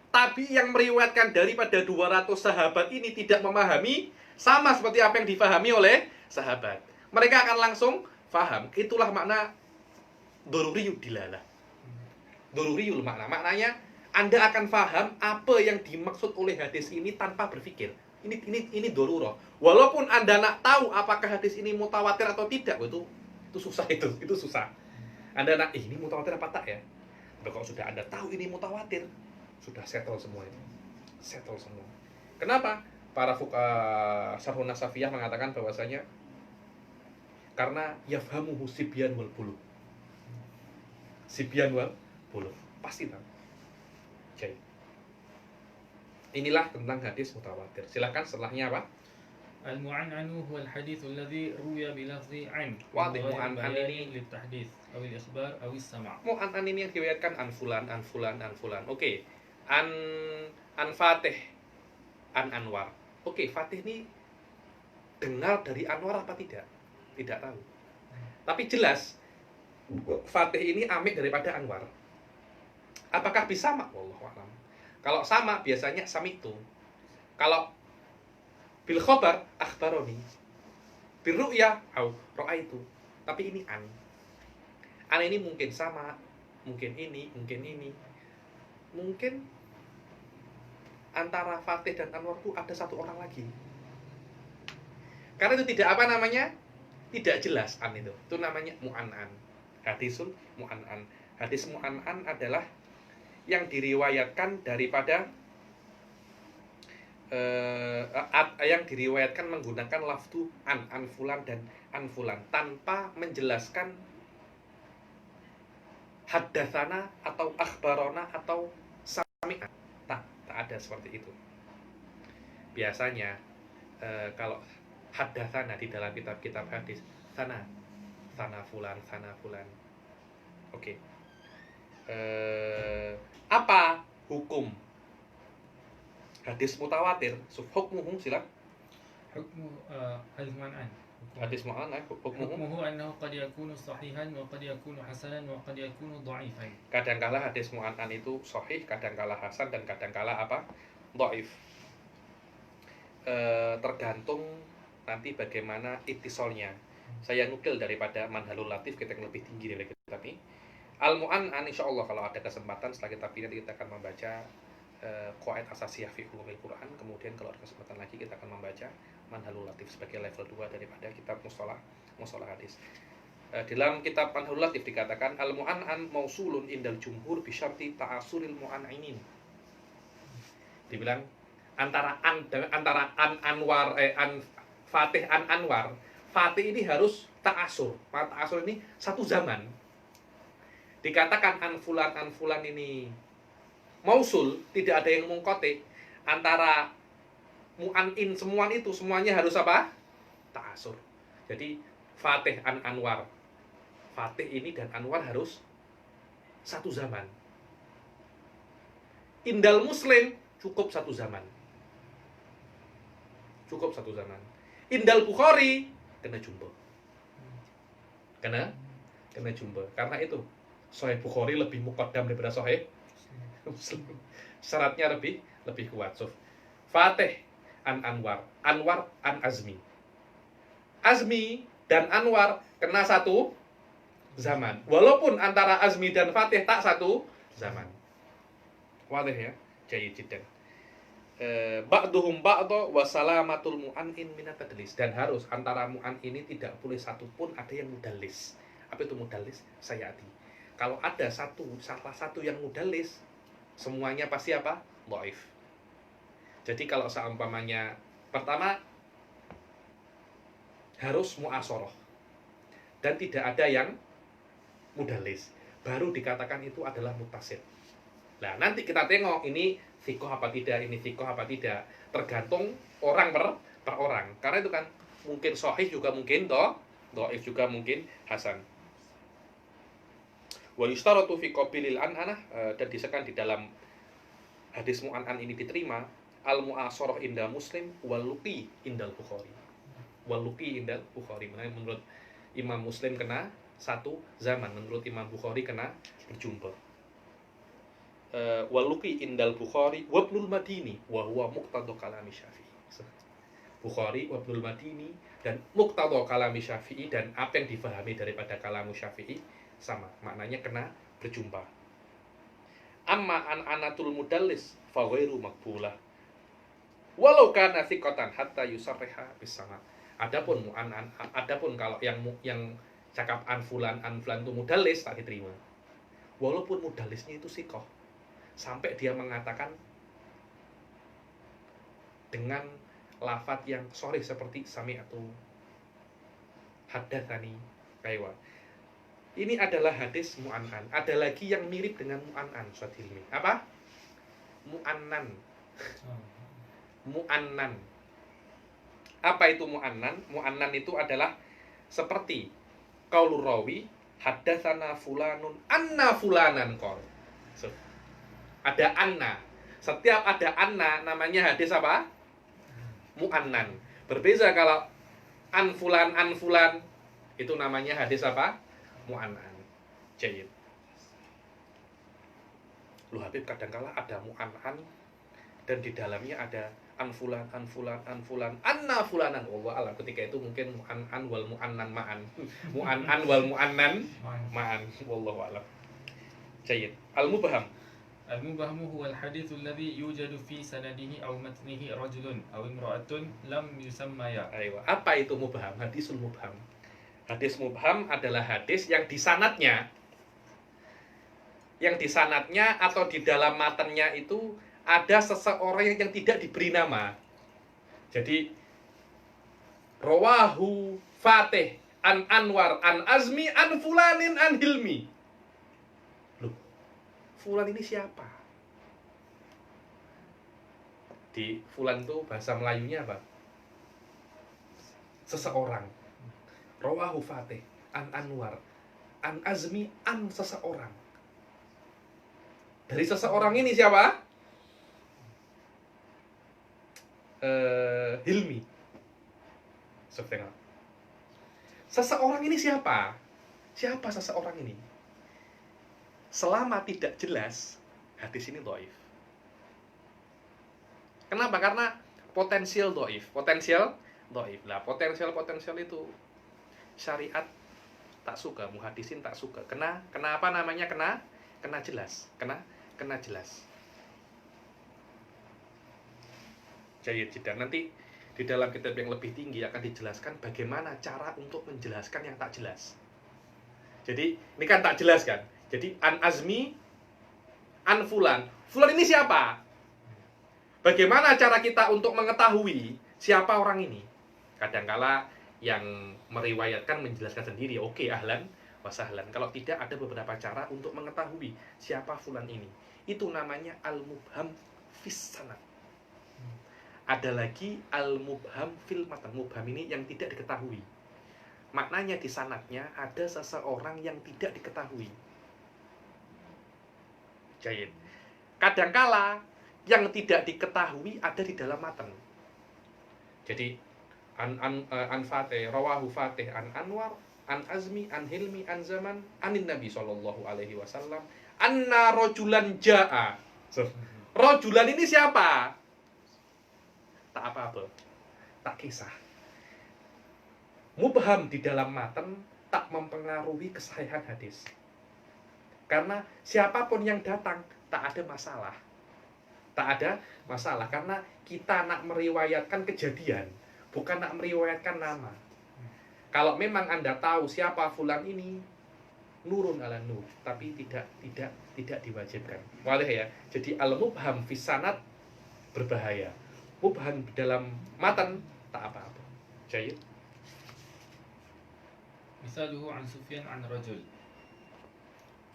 tabi yang meriwayatkan daripada 200 sahabat ini tidak memahami sama seperti apa yang difahami oleh sahabat. Mereka akan langsung faham. Itulah makna daruriyul dilalah. Daruriyul makna. Maknanya Anda akan faham apa yang dimaksud oleh hadis ini tanpa berpikir. Ini darurah. Walaupun Anda nak tahu apakah hadis ini mutawatir atau tidak, itu susah itu susah. Anda nak ini mutawatir apa tak ya? Kalau sudah Anda tahu ini mutawatir, sudah settle semua itu. Settle semua. Kenapa? Para Syarhun Nasafiyah mengatakan bahwasanya karena yafhamuhu sibyan wal bulugh. Sibyan wal bulugh. Pasti tahu. Jadi inilah tentang hadis mutawatir. Silakan setelahnya apa? Al-mu'an'anu huwa al-hadits alladhi ruwiya bi lafzi 'an. Wadih mu'an'an ini litahdits aw al-ikhbar aw as-sam'. Mu'an'an ini yang diriwayatkan an fulan. Oke. An Fatih, an Anwar. Oke, Fatih ini dengar dari Anwar apa tidak? Tidak tahu. Tapi jelas Fatih ini amik daripada Anwar. Apakah bisa sama? Wallahu a'lam. Kalau sama biasanya samitu. Kalau bil khobar akhbaroni, bil ru'ya au ra'aitu. Tapi ini an ini mungkin sama, mungkin ini. Mungkin antara Fatih dan Anwar itu ada satu orang lagi. Karena itu tidak apa namanya? Tidak jelas an itu. Itu namanya mu'an'an. Hadisul mu'an'an. Hadis mu'an'an adalah yang diriwayatkan daripada yang diriwayatkan menggunakan lafdu an fulan dan an fulan tanpa menjelaskan haddatsana atau akhbarona atau sami'an. Tak ada seperti itu. Biasanya kalau haddatsana di dalam kitab-kitab hadis sana fulan. Oke. Apa hukum hadis mutawatir? Hukmuhu sila. Hukmu hadis mu'an'an. Hadis mu'an hukmuhu حكمه أنه قد يكون صحيحا وقد يكون حسنا وقد يكون ضعيفا. kadangkala hadis mu'an itu sahih, kadangkala hasan, dan kadangkala apa? Dhaif. Tergantung nanti bagaimana ittisolnya. Saya nukil daripada Manhalul Latif, kita yang lebih tinggi dari kitab ini. Al-Mu'an'an insyaallah kalau ada kesempatan setelah kita pilih kita akan membaca Qawaid Asasiyah fi Ulumil Quran. Kemudian kalau ada kesempatan lagi kita akan membaca Manhalul Latif sebagai level 2 daripada kitab mustalah hadis. Dalam kitab Manhalul Latif dikatakan al-mu'an'an mausulun indal jumhur bi syarti ta'asuril mu'an'inin. Dibilang antara Anwar Fatih Anwar. Fatih ini harus ta'asur. Ta'asur ini satu zaman. Dikatakan an fulan ini mausul, tidak ada yang mungkotik antara mu'an'in semuanya harus apa? Ta'asur. Jadi Fatih Anwar, Fatih ini dan Anwar harus satu zaman. Indal Muslim cukup satu zaman. Indal Bukhari kena jumbo. Kena jumbo. Karena itu Sahih Bukhari lebih muqaddam daripada Sahih Muslim. Syaratnya lebih kuat. So, Fatih Anwar an Azmi. Azmi dan Anwar kena satu zaman. Walaupun antara Azmi dan Fatih tak satu zaman. Wadih ya. Jayyid jiddan. Ba'duhum ba'du wa salamatul mu'an'in minat tadlis. Dan harus antara mu'an ini tidak boleh satu pun ada yang mudallis. Apa itu mudallis? Sayati. Kalau ada salah satu yang mudallis, semuanya pasti apa? Dhaif. Jadi kalau seumpamanya pertama harus mu'asoroh dan tidak ada yang mudallis, baru dikatakan itu adalah muttasil. Nah, nanti kita tengok ini thiqah apa tidak, ini thiqah apa tidak, tergantung orang per orang. Karena itu kan mungkin sahih juga mungkin dhaif juga mungkin hasan. Wa yushtaratu fi qabilil an'anah, dan disebutkan di dalam hadis mu'an'an ini diterima al-mu'asharah inda Muslim wal luqi indal Bukhari. Wal luqi indal Bukhari. Menurut Imam Muslim kena satu zaman, menurut Imam Bukhari kena berjumpa. Wal luqi indal Bukhari wa Ibnul Madini wa huwa muqtada kalami Syafi'i. Bukhari wa Ibnul Madini dan muqtada kalami Syafi'i, dan apa yang difahami daripada kalamu Syafi'i sama, maknanya kena berjumpa. Amma anatul mudallis fa ghairu maqbulah walau kana thiqatan hatta yusarriha bis-sama. Adapun kalau yang cakap an fulan itu mudallis tak diterima. Walaupun mudallisnya itu thiqah, sampai dia mengatakan dengan lafaz yang sharih seperti sami'atu, haddatsani, kaiwa. Ini adalah hadis mu'an'an. Ada lagi yang mirip dengan mu'an'an, Ustaz Hilmi. Apa? Mu'annan. Mu'annan. Apa itu mu'annan? Mu'annan itu adalah seperti qaulur rawi haddatsana fulanun anna fulanan qol. So, ada anna. Setiap ada anna namanya hadis apa? Mu'annan. Berbeza kalau an fulan itu namanya hadis apa? Mu'an'an. Jayyid. Lu Habib kadangkala ada mu'an'an dan di dalamnya ada an fulan anna fulanan. Wallahu a'lam. Ketika itu mungkin mu'an'an wal mu'annan ma'an. Mu'an'an wal mu'annan ma'an. Wallahu a'lam. Jayyid. Al-mubham. Al-mubhamu huwa al-hadithu alladhi yujadu fi sanadihi aw matnihi rajulun aw imra'atun lam yusammaya. Aywa. Apa itu mubham? Hadisul mubham. Hadis mubham adalah hadis yang di sanadnya atau di dalam matanya itu ada seseorang yang tidak diberi nama. Jadi rawahu Fatih an Anwar an Azmi an fulanin an Hilmi. Loh, fulan ini siapa? Di fulan itu bahasa Melayunya apa? Seseorang. Rawahu Fatih an Anwar an Azmi an seseorang. Dari seseorang ini siapa? Hilmi. Subhanallah. Seseorang ini siapa? Siapa seseorang ini? Selama tidak jelas, hadis ini dhaif. Kenapa? Karena potensial dhaif. Potensial dhaif. Lah, potensial itu syariat tak suka, muhadisin tak suka. Kenapa namanya kena jelas. Kena jelas. Jadi nanti di dalam kitab yang lebih tinggi akan dijelaskan bagaimana cara untuk menjelaskan yang tak jelas. Jadi ini kan tak jelas kan. Jadi an azmi, an fulan. Fulan ini siapa? Bagaimana cara kita untuk mengetahui siapa orang ini? Kadangkala yang meriwayatkan menjelaskan sendiri, oke, ahlan wa sahlan. Kalau tidak, ada beberapa cara untuk mengetahui siapa fulan ini. Itu namanya al-mubham fis sanad. Ada lagi al-mubham fil matan. Mubham ini yang tidak diketahui. Maknanya di sanadnya ada seseorang yang tidak diketahui. Jahit. Kadangkala yang tidak diketahui ada di dalam matan. Jadi an Fatih, rawahu Fatih an Anwar, an Azmi, an Hilmi, an Zaman, anin Nabi sallallahu alaihi wasallam, anna rojulan jaa. Rojulan ini siapa? Tak apa-apa. Tak kisah. Mubham di dalam matan tak mempengaruhi kesahihan hadis. Karena siapapun yang datang tak ada masalah. Tak ada masalah karena kita nak meriwayatkan kejadian, bukan nak meriwayatkan nama. Kalau memang Anda tahu siapa fulan ini, nurun ala nur, tapi tidak diwajibkan. Walih ya. Jadi al-mubham fi sanad berbahaya. Mubham dalam matan tak apa-apa. Jayid. Misaluhu an Sufyan an rajul.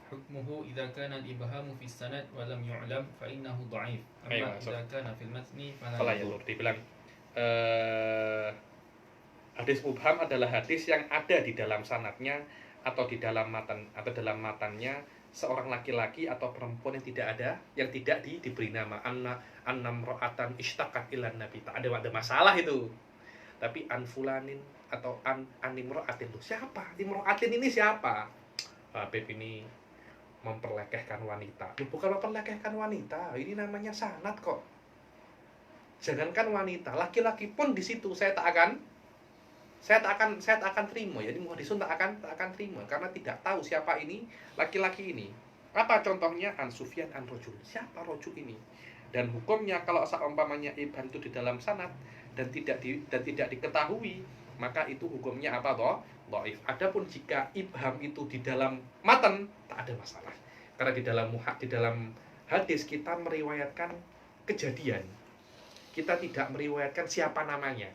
Hukmuhu idza kana al-ibhamu fi sanad wa lam yu'lam fa innahu dha'if. Amma idza kana fil matni fala yadur. Dibilang hadis mubham adalah hadis yang ada di dalam sanadnya atau di dalam matan atau dalam matannya seorang laki-laki atau perempuan yang tidak ada, yang tidak diberi nama. Annam ra'atan ishtaqat ilan nabi. Tak ada masalah itu. Tapi an fulanin atau an imra'atin itu siapa? Imra'atin ini siapa? Habib ini memperlekehkan wanita. Bukan memperlekehkan wanita, ini namanya sanad kok. Jangankan wanita, laki-laki pun di situ saya tak akan terima. Jadi muhadisun tak akan terima karena tidak tahu siapa ini laki-laki ini. Apa contohnya? An Sufyan an rajul. Siapa rajul ini? Dan hukumnya kalau seumpamanya ibham itu di dalam sanad dan tidak diketahui, maka itu hukumnya apa toh? Dhaif. Adapun jika ibham itu di dalam matan tak ada masalah. Karena di dalam hadis kita meriwayatkan kejadian. Kita tidak meriwayatkan siapa namanya.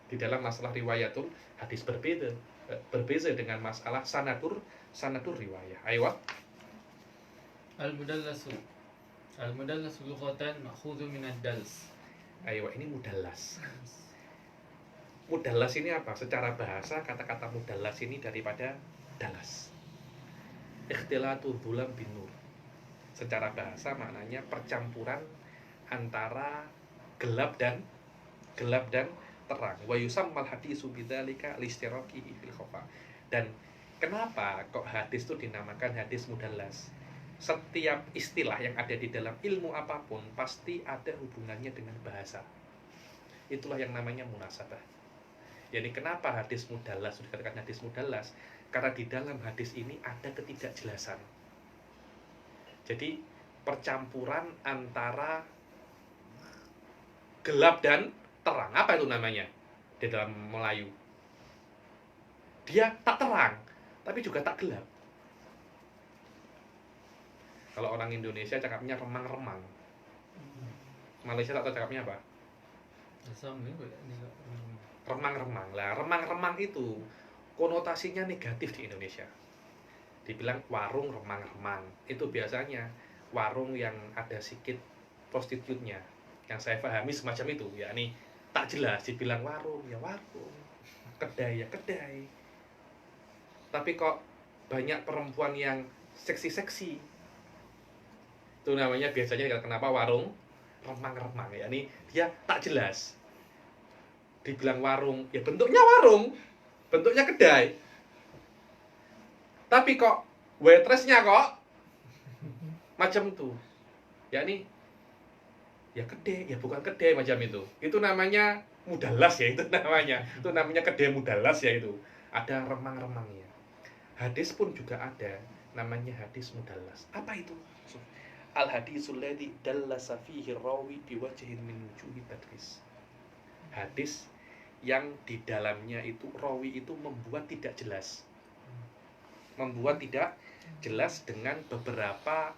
Di dalam masalah riwayatul hadis berbeza dengan masalah sanadur riwayah. Ayo. Al-mudallasu lughatan ma'khudhu min ad-dals. Ayo, ini mudallas. Mudallas ini apa? Secara bahasa kata-kata mudallas ini daripada dalas. Ikhtilatu dhulam bin nur. Secara bahasa maknanya percampuran antara gelap dan terang. Wa yusammal hadisu bidzalika liistiraqihi fil khafa. Dan kenapa kok hadis itu dinamakan hadis mudallas? Setiap istilah yang ada di dalam ilmu apapun pasti ada hubungannya dengan bahasa. Itulah yang namanya munasabah. Jadi kenapa hadis mudallas dikatakan hadis mudallas? Karena di dalam hadis ini ada ketidakjelasan. Jadi percampuran antara gelap dan terang. Apa itu namanya di dalam Melayu? Dia tak terang, tapi juga tak gelap. Kalau orang Indonesia cakapnya remang-remang. Malaysia tak tahu cakapnya apa? Remang-remang. Lah, remang-remang itu konotasinya negatif di Indonesia. Dibilang warung remang-remang. Itu biasanya warung yang ada sedikit prostitutnya. Yang saya pahami semacam itu, yakni tak jelas dibilang warung ya warung, kedai ya kedai. Tapi kok banyak perempuan yang seksi-seksi. Itu namanya biasanya kenapa warung remang-remang, yakni dia tak jelas. Dibilang warung, ya bentuknya warung, bentuknya kedai, Tapi kok waitressnya kok macam itu. Ya ini ya kede, ya bukan kede macam itu. Itu namanya mudalas ya, itu namanya. Itu namanya kede mudalas ya itu. Ada remang-remangnya. Hadis pun juga ada namanya hadis mudalas. Apa itu? Al hadisul ladzi dallasa fihi rawi biwajhin min wujuhi tadlis. Hadis yang di dalamnya itu rawi itu membuat tidak jelas. Membuat tidak jelas dengan beberapa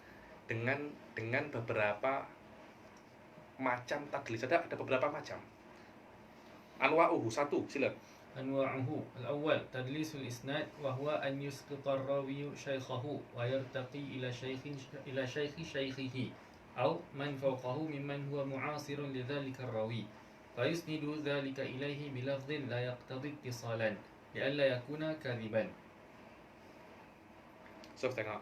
macam tadlis. Ada beberapa macam. Anwa'uhu, satu, silakan. أنواعه الأول تدليس الإسناد وهو أن يسقط الراوي شيخه ويرتقي إلى شيخ شيخه أو من فوقه ممن هو معاصر لذلك الراوي فيسند ذلك إليه بلفظ لا يقتضي اتصالا لئلا يكون كاذبا. Tengok.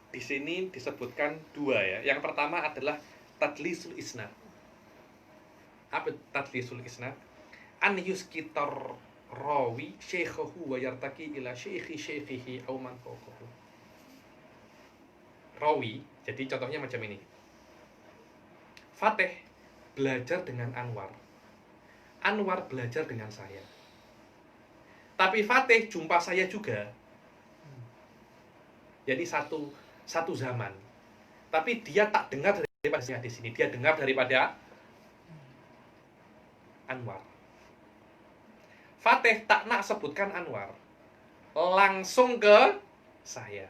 Di sini disebutkan dua ya. Yang pertama adalah tadlisul isnad. Apa tadlisul isnad? An yuskitar rawi syekhahu wa yartaki ila syekhihi au man fawqahu. Rawi, jadi contohnya macam ini. Fatih belajar dengan Anwar. Anwar belajar dengan saya. Tapi Fatih jumpa saya juga. Jadi satu zaman. Tapi dia tak dengar daripada saya di sini. Dia dengar daripada Anwar. Fatih tak nak sebutkan Anwar, langsung ke saya.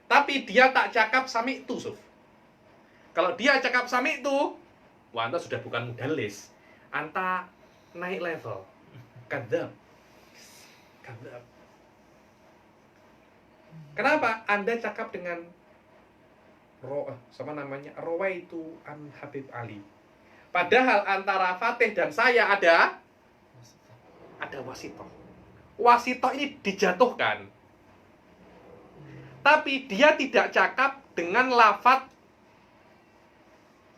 Tapi dia tak cakap sami itu, Suf. Kalau dia cakap sami itu, wah, Anda sudah bukan mudallis. Anda naik level. Kadzab. Kenapa? Anda cakap dengan Rawaitu an Habib Ali. Padahal antara Fatih dan saya ada wasitoh. Wasitoh ini dijatuhkan. Tapi dia tidak cakap dengan lafadz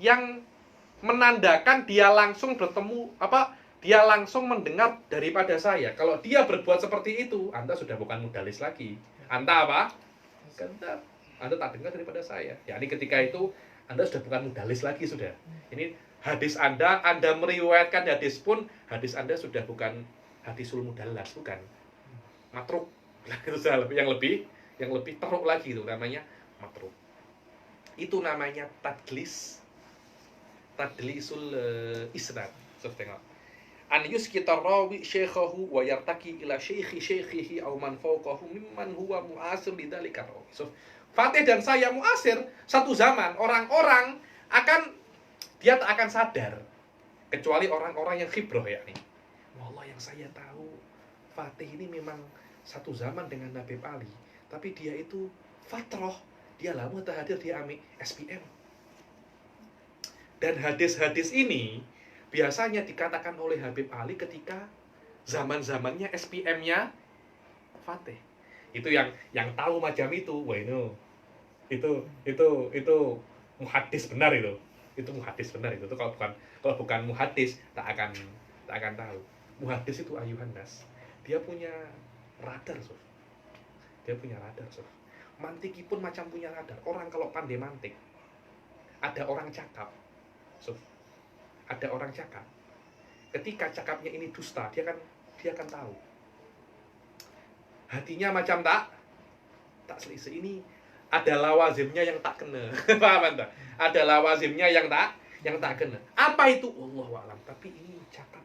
yang menandakan dia langsung bertemu dia langsung mendengar daripada saya. Kalau dia berbuat seperti itu, Anda sudah bukan mudallis lagi. Anda apa? Kadzab. Anda tak dengar daripada saya. Ya, ini ketika itu Anda sudah bukan mudallis lagi sudah. Ini hadis Anda meriwayatkan hadis pun hadis Anda sudah bukan hadisul mudallas, bukan matruk. Itu yang lebih teruk lagi itu namanya matruk. Itu namanya tadlisul isnad. Tengok. An yuskitar rawi syekhahu wa yartaki ila syekhihi aw man fawqahu mimman huwa mu'asir lidzalika rawi. Fatih dan saya mu'asir satu zaman. Orang-orang dia tak akan sadar kecuali orang-orang yang khibrah ya nih. Wallah, yang saya tahu Fatih ini memang satu zaman dengan Habib Ali, tapi dia itu fatroh, dia lama tak hadir di AMI SPM. Dan hadis-hadis ini biasanya dikatakan oleh Habib Ali ketika zaman-zamannya SPM-nya Fatih. Itu yang tahu macam itu, wah itu muhadis benar itu. Itu muhadis benar itu. Kalau bukan muhadis tak akan tahu. Muhadis itu ayuhan nas. Dia punya radar, Sof. Mantiki pun macam punya radar. Orang kalau pandai mantik, ada orang cakap, Sof. Ada orang cakap. Ketika cakapnya ini dusta, dia akan tahu. Hatinya macam tak selisih. Ini ada lawazimnya yang tak kena. Paham Anda? Ada lawazimnya yang tak kena. Apa itu? Wallahu a'lam. Tapi ini cakap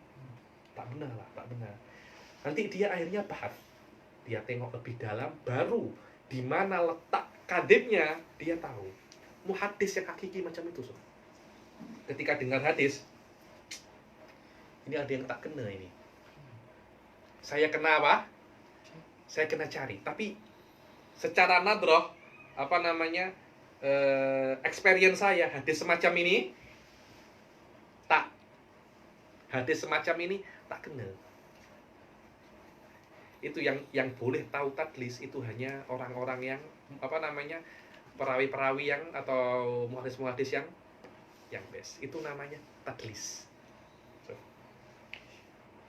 tak benar. Nanti dia akhirnya bahas. Dia tengok lebih dalam, baru di mana letak kadibnya dia tahu. Muhadis yang hakiki macam itu, so. Ketika dengar hadis, ini ada yang tak kena ini. Saya kena apa? Saya kena cari. Tapi secara nadroh, experience saya, hadis semacam ini tak kena. Itu yang boleh tahu tadlis itu hanya orang-orang yang perawi-perawi yang atau muhadis-muhadis yang best. Itu namanya tadlis.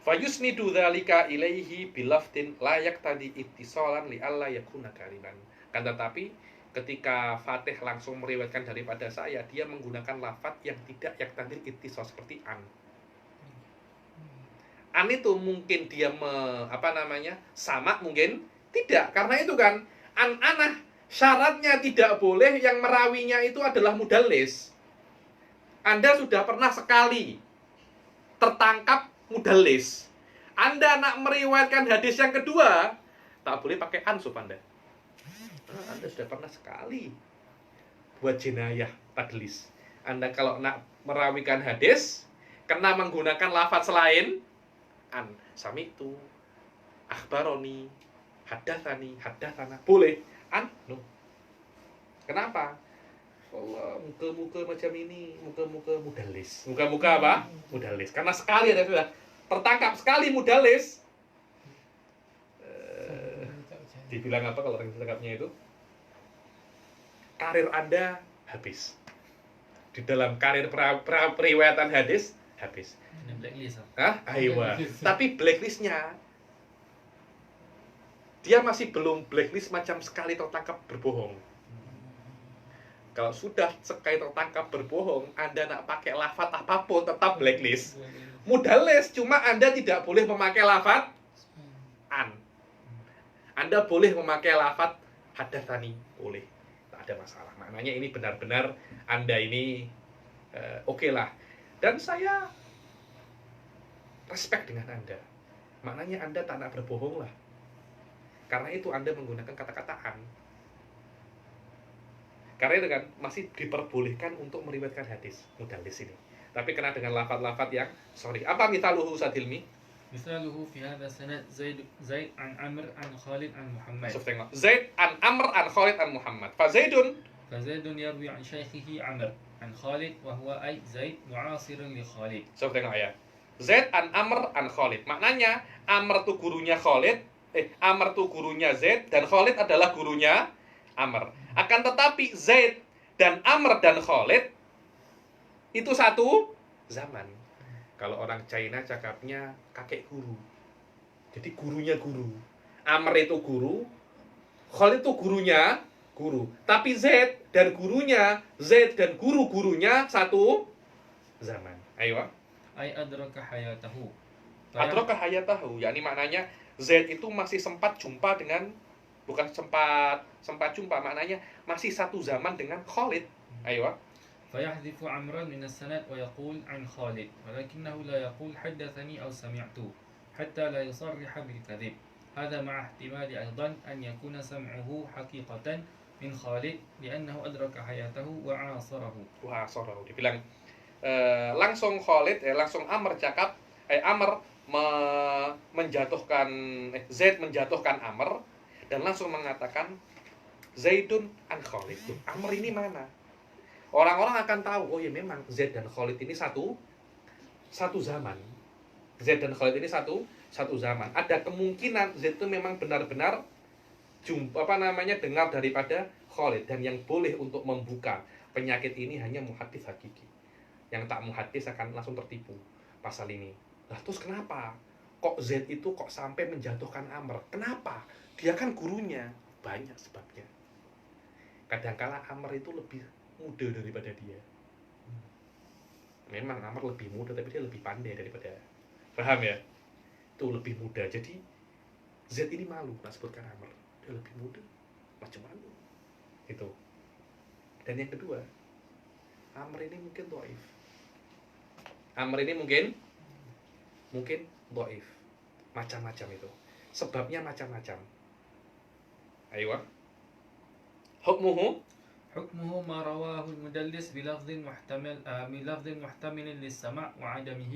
Fayusnidu dzalika ilaihi bilafdin la yaqtadi ittisalan li alla yakuna kaliman. Kan tetapi ketika Fatih langsung meriwayatkan daripada saya, dia menggunakan lafaz yang tidak yaqtadi ittisal seperti an. An itu mungkin dia sama mungkin tidak, karena itu kan an-anah syaratnya tidak boleh yang merawinya itu adalah mudallis. Anda sudah pernah sekali tertangkap mudallis. Anda nak meriwayatkan hadis yang kedua, tak boleh pakai ansuf Anda. Anda sudah pernah sekali buat jenayah tadlis. Anda kalau nak merawikan hadis, kena menggunakan lafaz selain an, sami'tu, akhbaroni, haddatsani, haddatsana. Boleh. An? No. Kenapa? Allah, muka-muka macam ini, muka-muka mudallis. Muka-muka apa? Mudallis. Karena sekali ada sudah tertangkap sekali mudallis. Dibilang apa kalau orang tertangkapnya itu? Karir Anda habis. Di dalam karir periwayatan hadis habis. Blacklist. Aywa. Tapi blacklistnya dia masih belum blacklist macam sekali tertangkap berbohong. Kalau sudah sekali tertangkap berbohong, Anda nak pakai lafaz apapun tetap blacklist. Mudallis, cuma Anda tidak boleh memakai lafaz an. Anda boleh memakai lafaz haddatsani, boleh. Tak ada masalah. Maknanya ini benar-benar Anda ini oke lah. Dan saya respect dengan Anda. Maknanya Anda tak nak berbohong lah. Karena itu Anda menggunakan kata-kata an. Karena itu kan masih diperbolehkan untuk meriwayatkan hadis mudallis ini. Tapi kena dengan lafaz-lafaz yang Apa mithaluhu Sadilmi? Misaluhu fi hadha sanad Zaid an Amr an Khalid an Muhammad. Sof tengok. Zaid an Amr an Khalid an Muhammad. Fazaidun yarwi an shaykhihi Amr an Khalid wa huwa ay Zaid mu'asirun li Khalid. Sof tengok ya. Zaid an Amr an Khalid. Maknanya Amr itu gurunya Khalid, Amr itu gurunya Zaid dan Khalid adalah gurunya Amr. Akan tetapi Zaid dan Amr dan Khalid itu satu zaman. Kalau orang China cakapnya kakek guru. Jadi gurunya guru. Amr itu guru, Khalid itu gurunya guru. Tapi Zaid dan guru-gurunya satu zaman. Ayo. Ay adraka hayatahu. Adraka hayatahu, yakni maknanya Zaid itu masih sempat jumpa dengan sempat jumpa, maknanya masih satu zaman dengan Khalid. Ayo. فيحذف عمرا من السند ويقول عن خالد ولكنه لا يقول حدثني أو سمعت حتى لا يصرح بالكذب. هذا مع احتمال أيضا أن يكون سمعه حقيقة من خالد لأنه أدرك حياته وعاصره. Dibilang langsung Khalid, langsung Amr cakap, Amr menjatuhkan Zaid menjatuhkan Amr dan langsung mengatakan Zaidun an Khalid. Amr ini mana? Orang-orang akan tahu, oh ya memang Zaid dan Khalid ini satu zaman. Zaid dan Khalid ini satu zaman. Ada kemungkinan Zaid itu memang benar-benar dengar daripada Khalid, dan yang boleh untuk membuka penyakit ini hanya muhaddits hakiki. Yang tak muhaddits akan langsung tertipu pasal ini. Lah terus kenapa? Kok Zaid itu kok sampai menjatuhkan Amr? Kenapa? Dia kan gurunya. Banyak sebabnya. Kadangkala Amr itu lebih muda daripada dia. Memang Amr lebih muda, tapi dia lebih pandai daripada. Paham ya? Itu lebih muda. Jadi Zaid ini malu nak sebutkan Amr. Dia lebih muda. Macam malu. Itu. Dan yang kedua, Amr ini mungkin dhaif. Amr ini mungkin dhaif. Macam-macam itu. Sebabnya macam-macam. Ayo. Hukmuhu ما رواه المدلس بلفظ محتمل للسماع وعدمه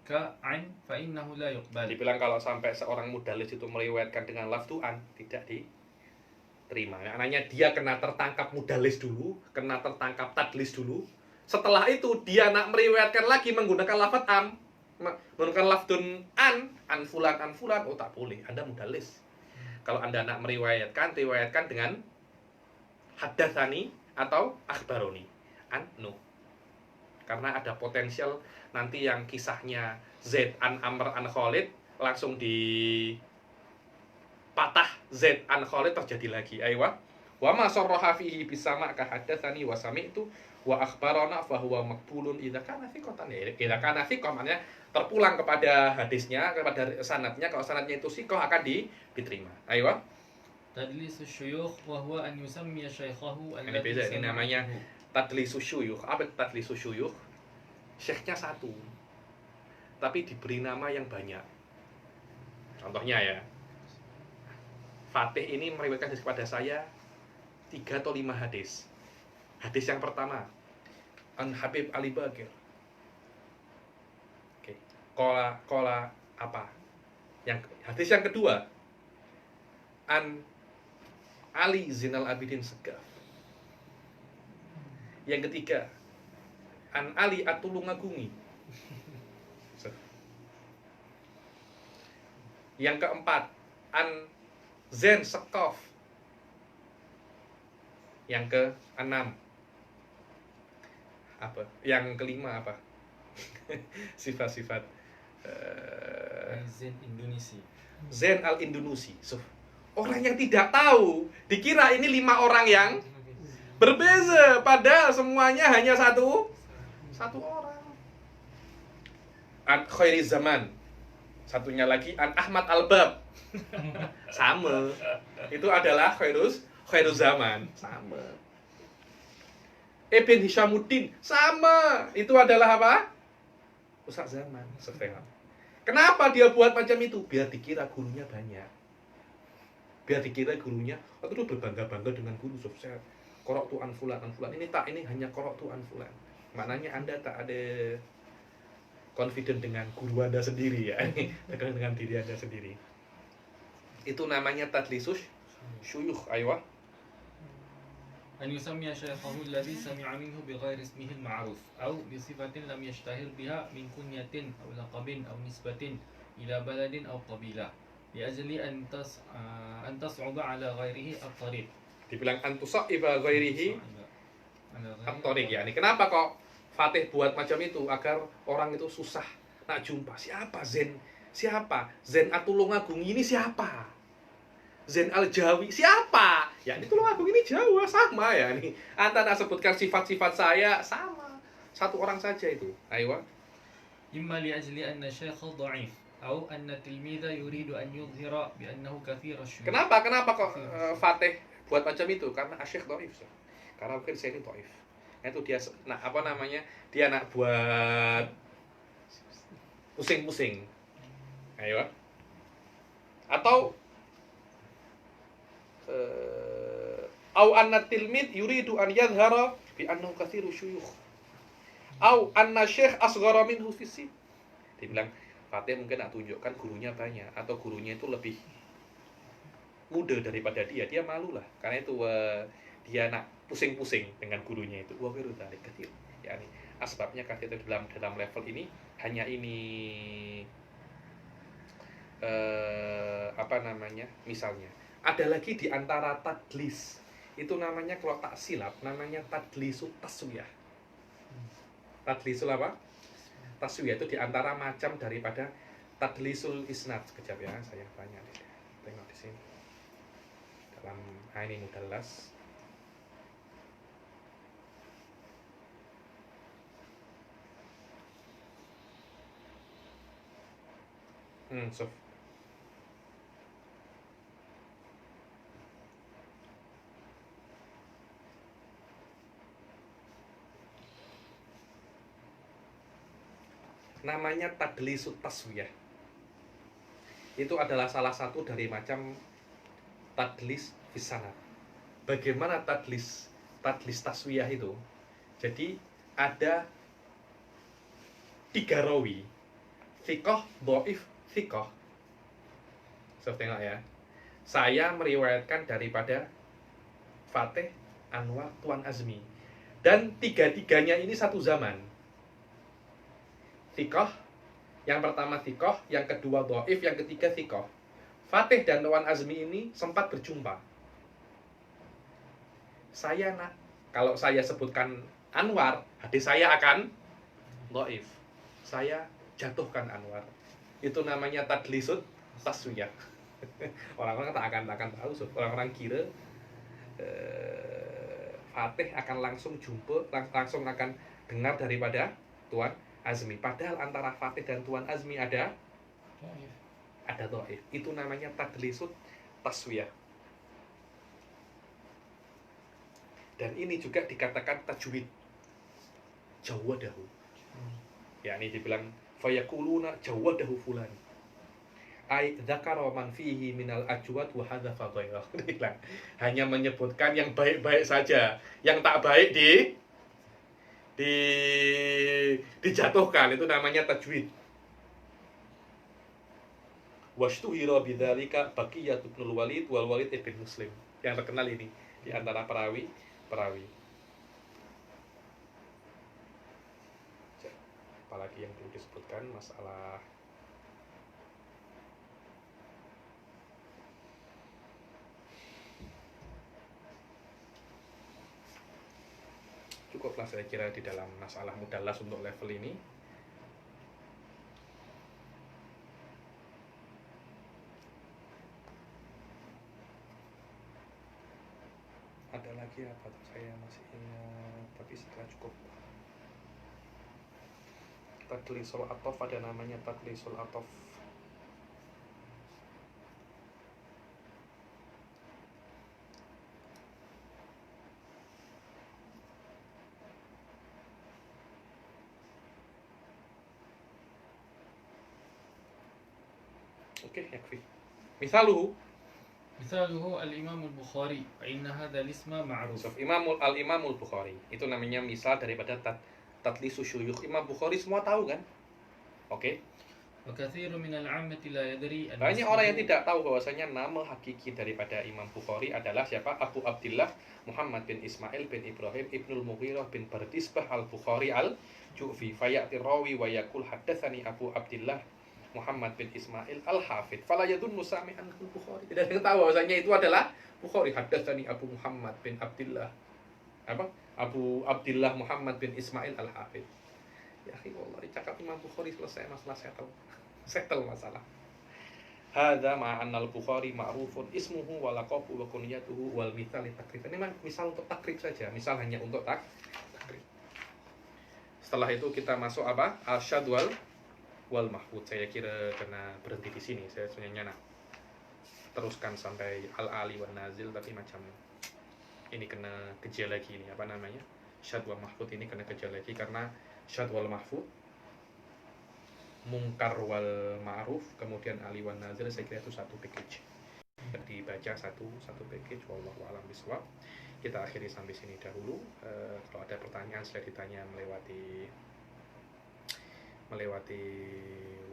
كعن فإنه لا يقبل. Dibilang kalau sampai seorang mudallis itu meriwayatkan dengan lafzu an, tidak diterima. Maknanya dia kena tertangkap mudallis dulu, kena tertangkap tadlis dulu. Setelah itu dia nak meriwayatkan lagi menggunakan lafaz am, menggunakan lafdun an fulan, oh tak boleh. Anda mudallis. Kalau Anda nak riwayatkan dengan haddatsani atau akhbaroni. No. karena ada potensial nanti yang kisahnya Zaid an Amr an Khalid langsung di patah Z an Khalid terjadi lagi. Aywa. Wa ma sarraha fihi bisama ka hadatsani wa sami'tu wa akhbarana fa huwa maqbulun idza kana thiqatan. Ya, idza kana thiqah maknanya terpulang kepada hadisnya, kepada sanadnya. Kalau sanadnya itu thiqah akan diterima. Aywa. Tadlisus syuyukh wa huwa an yusammiya syaikhahu Ini beda, ini namanya tadlisus syuyukh. Apa tadlisus syuyukh? Syekhnya satu, tapi diberi nama yang banyak. Contohnya ya, Fatih ini meriwayatkan hadis kepada saya 3 atau 5 hadis. Hadis yang pertama, An Habib Ali Bakir. Oke. Kola apa? Hadis yang kedua, An Ali Zainal Abidin Segaf. Yang ketiga, An Ali Atulungagungi. Yang keempat, An Zen Sekov. Yang keenam apa? Yang kelima apa? Sifat-sifat Zen Indonesia. Zen al Indonesia. So, orang yang tidak tahu dikira ini 5 orang yang berbeza, padahal semuanya hanya satu orang. An Khairi Zaman. Satunya lagi An Ahmad Albab. Sama. Itu adalah Khairuz Zaman. Sama. Ibn Hishamuddin. Sama. Itu adalah apa? Ustaz Zaman. Kenapa dia buat macam itu? Biar dikira gurunya banyak. Biar dikira gurunya itu berbangga-bangga dengan guru. Saya korok tu anfulan. Ini hanya korok tu anfulan. Maknanya Anda tak ada confident dengan guru Anda sendiri ya. Dengan diri Anda sendiri. Itu namanya tadlisus syuyukh. Aywa. أن يسمي شيخه الذي سمع منه بغير اسمه المعروف أو بصفة لم يشتهر بها من كنية أو لقب أو نسبة إلى بلد أو قبيلة لأجل أن تصعب على غيره الطريق. Dibilang antusaiba ghairihi at-tariq ya. Kenapa kok Fatih buat macam itu? Agar orang itu susah nak jumpa. Siapa Zen? Siapa? Zen Atulungagung ini siapa? Zen Al-Jawi siapa? Ya ini Tulungagung ini Jawa sama ya nih. Anda tak sebutkan sifat-sifat saya sama. Satu orang saja itu. Aywa. إما لأجل أن الشيخ ضعيف أو أن التلميذ يريد أن يظهر بأنه كثير الشيوخ. Kenapa kok Fatih buat macam itu? Karena Syekh dhaif. Karena mungkin saya ini dhaif. Itu dia dia nak buat pusing-pusing. Ayo. Atau au anna tilmid yuridu an yadhhara bi annahu katsiru syuyukh. Au anna syekh asghara minhu fi sin. Dibilang Fatih mungkin nak tunjukkan gurunya banyak atau gurunya itu lebih muda daripada dia. Dia malu lah. Karena itu dia nak pusing-pusing dengan gurunya itu. Wa ghairu dzalik katsir. Yani asbabnya katsir itu dalam level ini hanya ini misalnya ada lagi di antara tadlis itu namanya, kalau tak silap namanya tadlisul taswiyah. Tadlisul apa? Taswiyah itu di antara macam daripada tadlisul isnad. Sekejap ya, saya tanya deh. Tengok di sini dalam ini mudallas. So namanya tadlisut taswiyah. Itu adalah salah satu dari macam tadlis fisanad. Bagaimana tadlis taswiyah itu? Jadi ada 3 rawi, thiqah, dhaif, thiqah. Saya tengok ya. Saya meriwayatkan daripada Fatih, Anwar, Tuan Azmi. Dan 3-tiganya ini satu zaman. Thiqah, yang pertama thiqah, yang kedua dhaif, yang ketiga thiqah. Fatih dan Tuan Azmi ini sempat berjumpa. Kalau saya sebutkan Anwar, hadis saya akan dhaif. Saya jatuhkan Anwar. Itu namanya tadlisut taswiyah. Orang-orang tak akan tahu, orang-orang kira Fatih akan langsung jumpa, langsung akan dengar daripada Tuan Azmi. Padahal antara Fatih dan Tuan Azmi ada dhaif. Itu namanya tadlisut taswiyah. Dan ini juga dikatakan tajwid. Jawadahu. Ya, ini dibilang fayakuluna jawadahu fulan. Ai dzakara man fihi minal ajwad wa hadzafa ghairah. Hanya menyebutkan yang baik-baik saja, yang tak baik dijatuhkan. Itu namanya tajwid. Washtuhira bidzalika Baqiyah ibnul Walid wal Walid ibn Muslim. Yang terkenal ini di antara perawi. Apalagi yang perlu disebutkan masalah cukuplah saya kira di dalam masalah mudallas untuk level ini. Ada lagi apa tuh, saya masih ingat tapi setelah cukup. Tadlisul atof, ada namanya tadlisul atof. Oke, yakfi. Misaluhu al-Imam al-Bukhari fa inna hadha al-isma ma'ruf. Al-Imamul Bukhari. Itu namanya misal daripada tadlisu syuyukh. Imam Bukhari semua tahu kan? Oke. Wa katsirun min al-'ammati la yadri an Banyak orang yang tidak tahu bahwasanya nama hakiki daripada Imam Bukhari adalah siapa? Abu Abdillah Muhammad bin Ismail bin Ibrahim ibnul Mughirah bin Bardisbah al-Bukhari al-Ju'fi. Fayati rawi wa yaqul haddatsani Abu Abdillah Muhammad bin Ismail al-Hafidh. Fala yadunnu sami'an al-Bukhari. Tidak ada yang tahu bahwasanya itu adalah Bukhari. Haddatsani Abu Muhammad bin Abdillah. Abu Abdillah Muhammad bin Ismail al-Hafidh. Ya akhi, wallahi cakap Imam Bukhari selesai masalah settle masalah. Hadza ma'anna al-Bukhari ma'rufun ismuhu wa laqabu wa kunyatuhu wal mithal takrif. Ini misal untuk takrif saja, misal hanya untuk takrif. Setelah itu kita masuk apa? Al-Syad wal Mahfud. Saya kira kena berhenti di sini. Saya sebenarnya nak teruskan sampai Al-Ali wan Nazil, tapi macam ini kena kejar lagi ini, apa namanya? Syad wal Mahfud ini kena kejar lagi karena Syad wal Mahfud, Mungkar wal Ma'ruf, kemudian Ali wan Nazil, saya kira itu satu package. Dibaca satu package. Wallahu a'lam bishawab. Kita akhiri sampai sini dahulu. Kalau ada pertanyaan silahkan ditanya melewati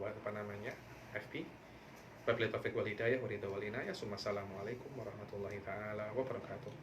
apa namanya FB. Wabillahi taufiq wal hidayah wa ridha wal inayah. Assalamualaikum warahmatullahi taala wabarakatuh.